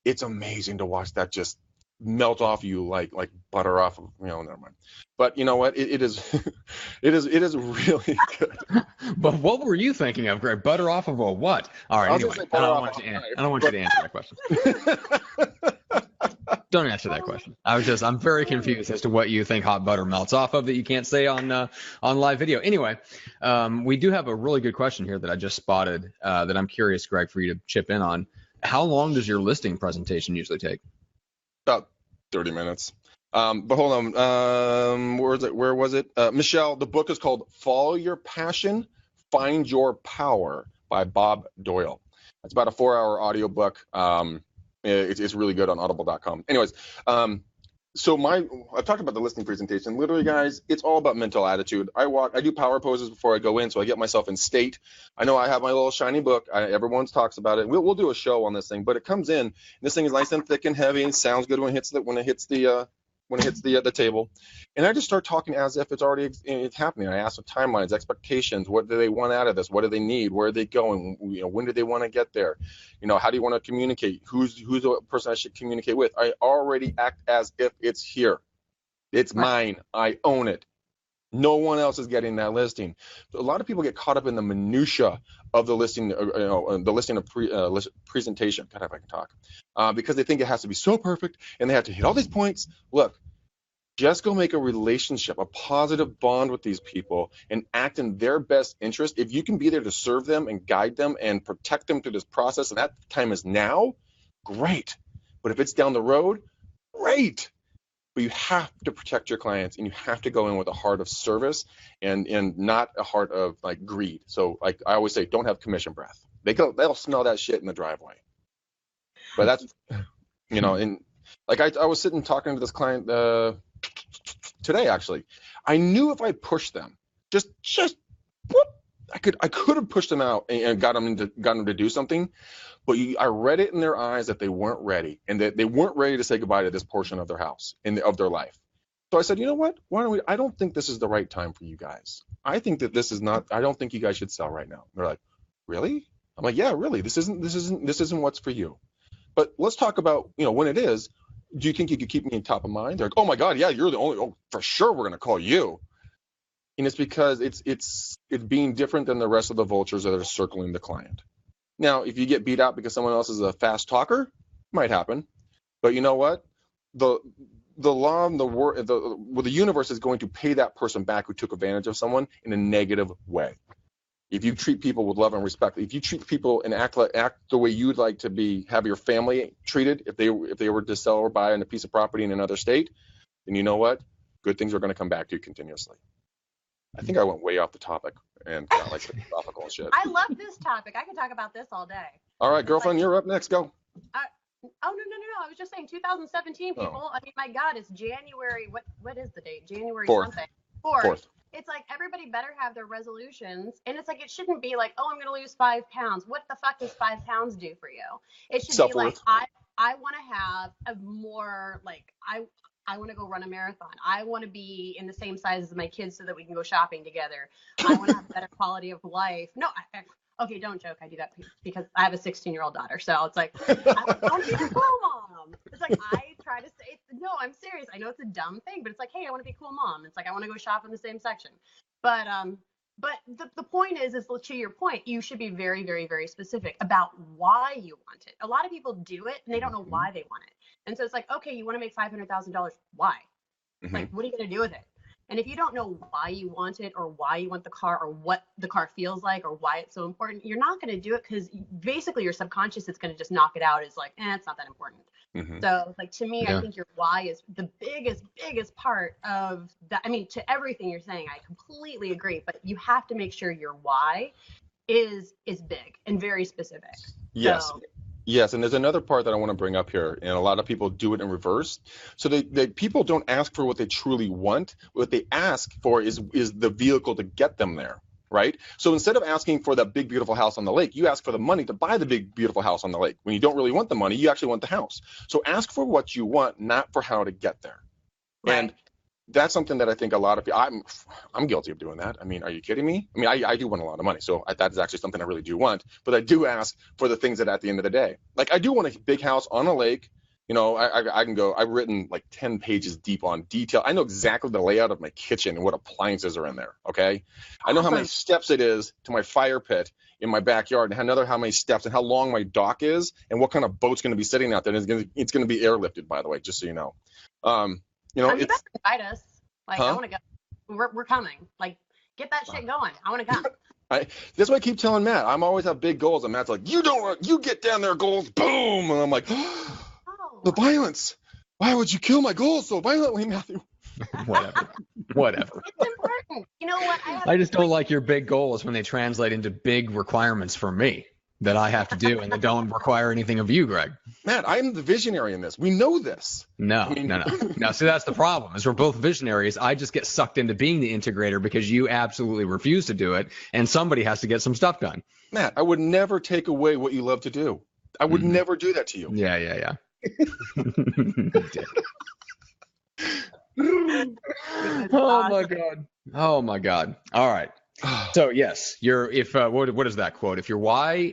It's amazing to watch that just melt off you like butter off of, never mind. But you know what? It is it is really good. But what were you thinking of, Greg? Butter off of a what? All right, anyway, I don't want you to answer that question. Don't answer that question. I'm very confused as to what you think hot butter melts off of that you can't say on live video. Anyway, we do have a really good question here that I just spotted that I'm curious, Greg, for you to chip in on. How long does your listing presentation usually take? About 30 minutes. But hold on. Where was it? Michelle, the book is called Follow Your Passion, Find Your Power by Bob Doyle. It's about a 4-hour audiobook. It's really good on audible.com. Anyways, so I've talked about the listing presentation. Literally, guys, it's all about mental attitude. I do power poses before I go in, so I get myself in state. I know I have my little shiny book. Everyone talks about it. We'll do a show on this thing, but it comes in. And this thing is nice and thick and heavy, and sounds good when it hits the table. And I just start talking as if it's happening. I ask the timelines, expectations. What do they want out of this? What do they need? Where are they going? When do they want to get there? How do you want to communicate? Who's the person I should communicate with? I already act as if it's here. It's mine. I own it. No one else is getting that listing. So a lot of people get caught up in the minutia of the listing, the listing of presentation. God, if I can talk, because they think it has to be so perfect and they have to hit all these points. Look, just go make a relationship, a positive bond with these people, and act in their best interest. If you can be there to serve them and guide them and protect them through this process, and that time is now, great. But if it's down the road, great. But you have to protect your clients, and you have to go in with a heart of service and not a heart of greed. So I always say, don't have commission breath. They'll smell that shit in the driveway. But that's, and I was sitting talking to this client today, actually. I knew if I pushed them, just whoop, I could have pushed them out and got them to do something. But I read it in their eyes that they weren't ready, and that they weren't ready to say goodbye to this portion of their house of their life. So I said, you know what? I don't think this is the right time for you guys. I think that this is not. I don't think you guys should sell right now. They're like, really? I'm like, yeah, really. This isn't what's for you. But let's talk about when it is. Do you think you could keep me top of mind? They're like, oh my God, yeah, you're the only. Oh, for sure, we're gonna call you. And it's because it's being different than the rest of the vultures that are circling the client. Now, if you get beat out because someone else is a fast talker, might happen. But you know what? The law and the universe is going to pay that person back who took advantage of someone in a negative way. If you treat people with love and respect, if you treat people and act the way you'd like to have your family treated, if they were to sell or buy a piece of property in another state, then you know what? Good things are going to come back to you continuously. I think I went way off the topic and got philosophical and shit. I love this topic. I could talk about this all day. All right, girlfriend, you're up next. Go. No. I was just saying 2017, people. Oh. I mean, my God, it's January. What is the date? January 4th. something. 4th. It's like everybody better have their resolutions, and it's like it shouldn't be like, oh, I'm going to lose 5 pounds. What the fuck does 5 pounds do for you? It should Self-worth. be like I want to have a more I want to go run a marathon. I want to be in the same size as my kids so that we can go shopping together. I want to have better quality of life. No, okay, don't joke. I do that because I have a 16-year-old daughter. So it's like, I want to be a cool mom. It's like, I try to say, no, I'm serious. I know it's a dumb thing, but it's like, hey, I want to be a cool mom. It's like, I want to go shop in the same section. But But the point is to your point, you should be very, very, very specific about why you want it. A lot of people do it and they don't know why they want it. And so it's like, okay, you want to make $500,000. Why? Like, what are you going to do with it? And if you don't know why you want it or why you want the car or what the car feels like or why it's so important, you're not going to do it because basically your subconscious is going to just knock it out as like, it's not that important. So like to me, I think your why is the biggest part of that. I mean, to everything you're saying, I completely agree, but you have to make sure your why is big and very specific. Yes. So, Yes, and there's another part that I want to bring up here, and a lot of people do it in reverse. So they people don't ask for what they truly want. What they ask for is the vehicle to get them there, right? So instead of asking for that big beautiful house on the lake, you ask for the money to buy the big beautiful house on the lake. When you don't really want the money, you actually want the house. So ask for what you want, not for how to get there. right. And that's something that I think a lot of people, I'm guilty of doing that. I mean, are you kidding me? I mean, I do want a lot of money, so that is actually something I really do want. But I do ask for the things that at the end of the day, like I do want a big house on a lake. You know, I can go. I've written like 10 pages deep on detail. I know exactly the layout of my kitchen and what appliances are in there. Okay, I know how many steps it is to my fire pit in my backyard, and how many steps and how long my dock is, and what kind of boat's going to be sitting out there. And it's going to be airlifted, by the way, just so you know. You know, you better invite us. Like, I want to go. We're coming. Like, get that shit going. I want to come. That's why I keep telling Matt. I'm always have big goals, and Matt's like, you get down there, goals, boom, and I'm like, the violence. Why would you kill my goals so violently, Matthew? Whatever. It's important. You know what? I just don't like your big goals when they translate into big requirements for me that I have to do and that don't require anything of you, Greg. Matt, I'm the visionary in this. We know this. No. See, that's the problem is we're both visionaries. I just get sucked into being the integrator because you absolutely refuse to do it, and somebody has to get some stuff done. Matt, I would never take away what you love to do. I would never do that to you. Yeah. Oh my God. All right. So yes, what is that quote? If your why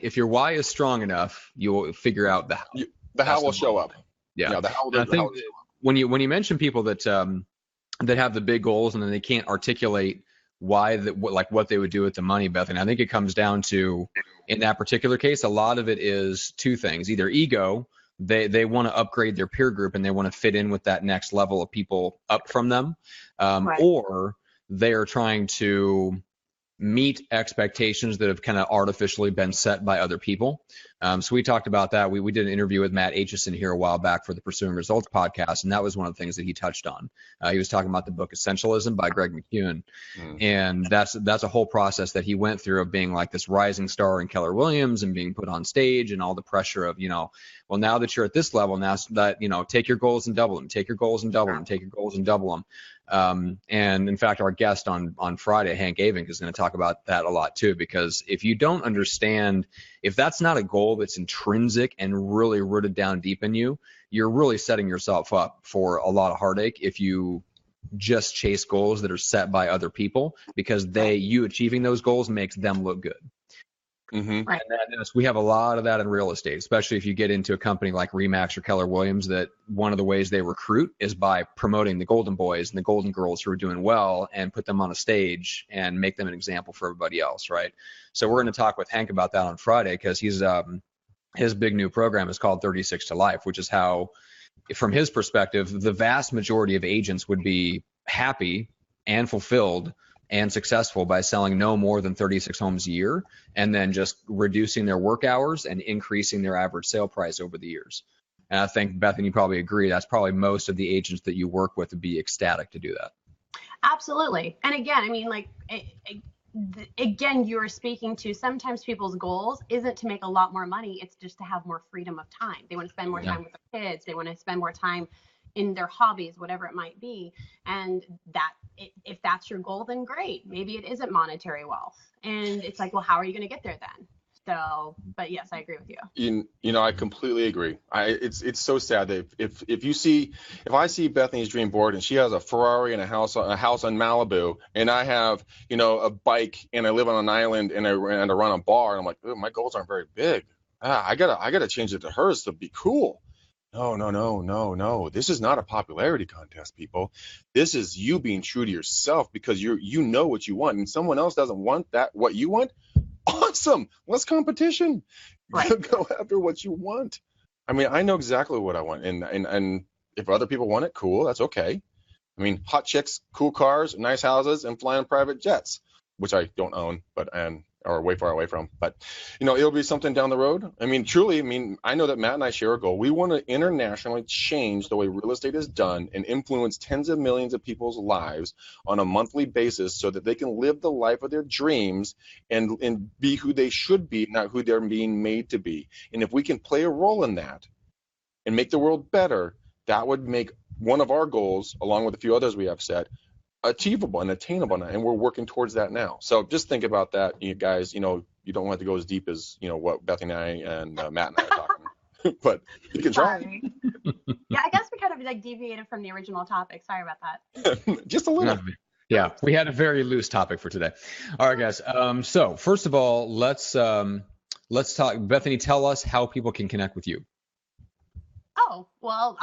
is strong enough, you'll figure out the how. The how will show up. Yeah. The how. I think when you mention people that have the big goals and then they can't articulate what they would do with the money, Bethany, I think it comes down to, in that particular case, a lot of it is two things: either ego. They want to upgrade their peer group and they want to fit in with that next level of people up from them, or they are trying to meet expectations that have kind of artificially been set by other people. So we talked about that. We did an interview with Matt Aitchison here a while back for the Pursuing Results podcast, and that was one of the things that he touched on. He was talking about the book Essentialism by Greg McKeown, and that's a whole process that he went through of being like this rising star in Keller Williams and being put on stage and all the pressure of, well, now that you're at this level, now that, take your goals and double them, take your goals and double them, take your goals and double them. And in fact, our guest on Friday, Hank Avink, is going to talk about that a lot too, because if you don't understand, if that's not a goal that's intrinsic and really rooted down deep in you, you're really setting yourself up for a lot of heartache if you just chase goals that are set by other people, because you achieving those goals makes them look good. Mm-hmm. Right. And we have a lot of that in real estate, especially if you get into a company like Remax or Keller Williams, that one of the ways they recruit is by promoting the golden boys and the golden girls who are doing well and put them on a stage and make them an example for everybody else, right? So we're going to talk with Hank about that on Friday, because his big new program is called 36 to Life, which is how, from his perspective, the vast majority of agents would be happy and fulfilled and successful by selling no more than 36 homes a year, and then just reducing their work hours and increasing their average sale price over the years. And I think, Bethany, you probably agree, that's probably most of the agents that you work with would be ecstatic to do that. Absolutely. And again, I mean, again, you are speaking to, sometimes people's goals isn't to make a lot more money. It's just to have more freedom of time. They want to spend more time with their kids. They want to spend more time in their hobbies, whatever it might be. And that, if that's your goal, then great. Maybe it isn't monetary wealth. And it's like, well, how are you going to get there then? So, but yes, I agree with you. I completely agree. It's so sad that if I see Bethany's dream board and she has a Ferrari and a house on Malibu, and I have, a bike and I live on an island and I run a bar, and I'm like, my goals aren't very big. I gotta change it to hers to be cool. No. This is not a popularity contest, people. This is you being true to yourself because you know what you want, and someone else doesn't want what you want. Awesome. Less competition. Right. Go after what you want. I mean, I know exactly what I want, and if other people want it, cool. That's okay. I mean, hot chicks, cool cars, nice houses, and flying private jets, which I don't own, or way far away from. But it'll be something down the road. I mean, truly, I know that Matt and I share a goal. We want to internationally change the way real estate is done and influence tens of millions of people's lives on a monthly basis so that they can live the life of their dreams and be who they should be, not who they're being made to be. And if we can play a role in that and make the world better, that would make one of our goals, along with a few others we have set, achievable and attainable, and we're working towards that now. So just think about that, you guys. You don't want to go as deep as what Bethany and I and Matt and I are talking, but you can try. Sorry. Yeah, I guess we kind of deviated from the original topic. Sorry about that. Just a little. Yeah, we had a very loose topic for today. All right, guys. So first of all, let's talk. Bethany, tell us how people can connect with you. Oh, well,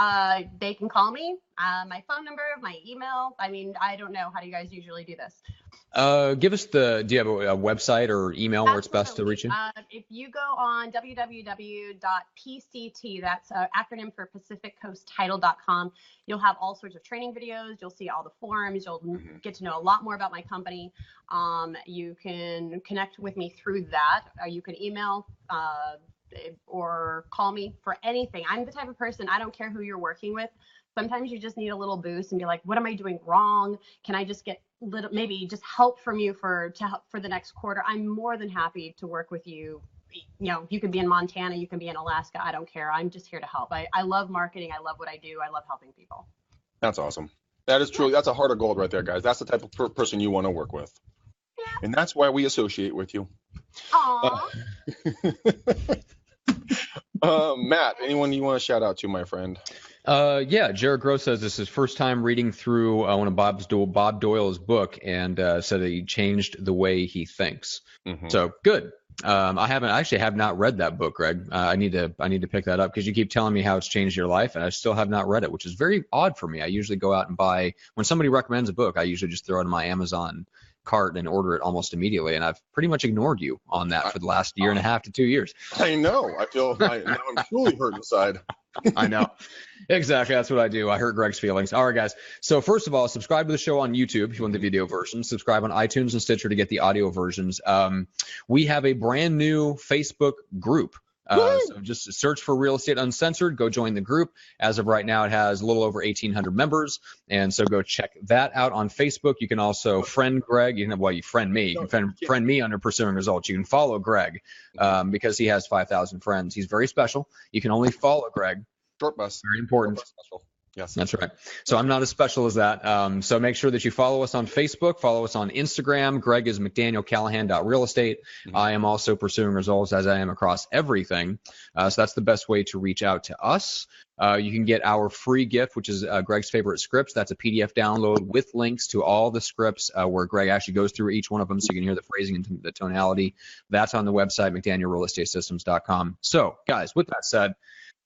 they can call me. My phone number, my email. I mean, I don't know. How do you guys usually do this? Do you have a website or email where it's best to reach you? If you go on www.pct, that's an acronym for PacificCoastTitle.com, you'll have all sorts of training videos. You'll see all the forums. You'll get to know a lot more about my company. You can connect with me through that. You can email or call me for anything. I'm the type of person, I don't care who you're working with. Sometimes you just need a little boost and be like, what am I doing wrong? Can I just get maybe just help from you for the next quarter? I'm more than happy to work with you. You can be in Montana, you can be in Alaska. I don't care. I'm just here to help. I love marketing. I love what I do. I love helping people. That's awesome. That is truly, that's a heart of gold right there, guys. That's the type of person you want to work with. Yeah. And that's why we associate with you. Aww. Matt, anyone you want to shout out to, my friend? Yeah, Jared Gross says this is his first time reading through one of Bob Doyle's book, and said that he changed the way he thinks. Mm-hmm. So good. I have not read that book, Greg. I need to pick that up because you keep telling me how it's changed your life, and I still have not read it, which is very odd for me. I usually go out and buy, when somebody recommends a book, I usually just throw it in my Amazon cart and order it almost immediately, and I've pretty much ignored you on that for the last year and a half to 2 years. I know. Now I'm truly hurt inside. I know. Exactly. That's what I do. I hurt Greg's feelings. All right, guys. So first of all, subscribe to the show on YouTube if you want the video version. Subscribe on iTunes and Stitcher to get the audio versions. We have a brand new Facebook group. So just search for Real Estate Uncensored. Go join the group. As of right now, it has a little over 1,800 members. And so go check that out on Facebook. You can also friend Greg. You friend me. You can friend me under Pursuing Results. You can follow Greg because he has 5,000 friends. He's very special. You can only follow Greg. Short bus. Very important. Short bus special. Yes. That's right. So I'm not as special as that. So make sure that you follow us on Facebook, follow us on Instagram. Greg is McDanielCallahan.realestate. Mm-hmm. I am also Pursuing Results, as I am across everything. So that's the best way to reach out to us. You can get our free gift, which is Greg's favorite scripts. That's a PDF download with links to all the scripts where Greg actually goes through each one of them so you can hear the phrasing and the tonality. That's on the website, McDanielRealEstateSystems.com. So, guys, with that said,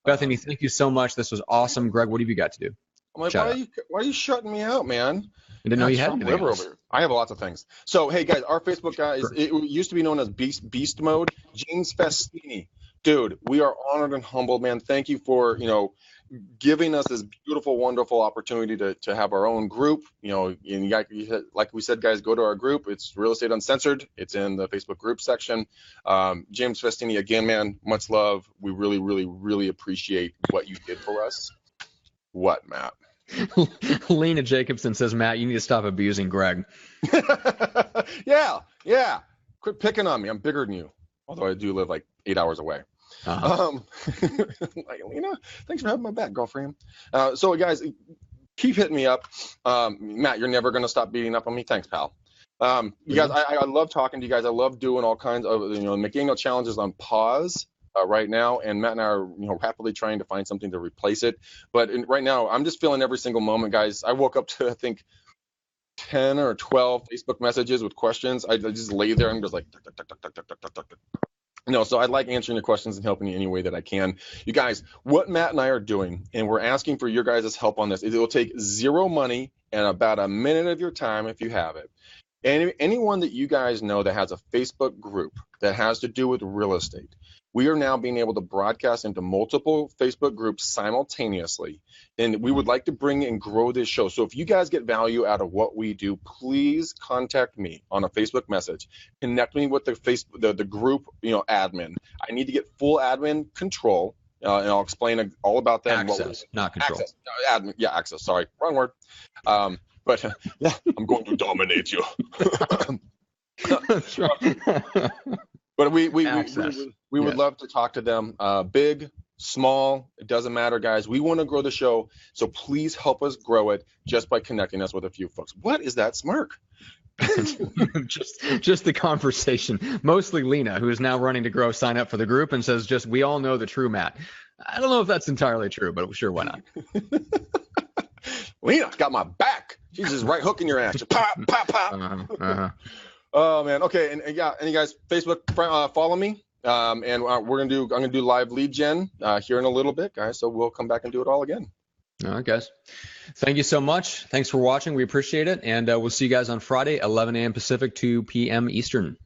Bethany, thank you so much. This was awesome. Greg, what have you got to do? I'm like, why are you shutting me out, man? I didn't know you had anything else. I have lots of things. So, hey, guys, our Facebook guys, it used to be known as Beast Mode. James Festini. Dude, we are honored and humbled, man. Thank you for, giving us this beautiful, wonderful opportunity to have our own group. And like we said, guys, go to our group. It's Real Estate Uncensored. It's in the Facebook group section. James Festini, again, man, much love. We really, really, really appreciate what you did for us. What, Matt? Lena Jacobson says, Matt, you need to stop abusing Greg. Yeah. Quit picking on me. I'm bigger than you. Although I do live like 8 hours away. Uh-huh. Like, Lena, thanks for having my back, girlfriend. So, guys, keep hitting me up. Matt, you're never going to stop beating up on me. Thanks, pal. You guys, I love talking to you guys. I love doing all kinds of, McDaniel challenges on pause right now, and Matt and I are, rapidly trying to find something to replace it. But right now, I'm just feeling every single moment, guys. I woke up to, I think, 10 or 12 Facebook messages with questions. I just lay there and just like, No, so I like answering your questions and helping you any way that I can. You guys, what Matt and I are doing, and we're asking for your guys' help on this, it will take zero money and about a minute of your time if you have it. Anyone that you guys know that has a Facebook group that has to do with real estate, we are now being able to broadcast into multiple Facebook groups simultaneously, and we would like to bring and grow this show. So if you guys get value out of what we do, please contact me on a Facebook message. Connect me with the group, admin. I need to get full admin control, and I'll explain all about them. Access, not control. Access, admin, yeah, access. Sorry, wrong word. But yeah, I'm going to dominate you. That's right. But we would love to talk to them. Big, small, it doesn't matter, guys. We want to grow the show, so please help us grow it just by connecting us with a few folks. What is that smirk? just the conversation. Mostly Lena, who is now running to grow, sign up for the group and says, just we all know the true Matt. I don't know if that's entirely true, but sure, why not? Lena's got my back. She's just right hooking your ass. Just pop, pop, pop. Oh man. Okay. And yeah, and you guys, Facebook, follow me. And I'm gonna do live lead gen here in a little bit, guys. So we'll come back and do it all again. All right, guys. Thank you so much. Thanks for watching. We appreciate it. And we'll see you guys on Friday, 11 a.m. Pacific, 2 p.m. Eastern.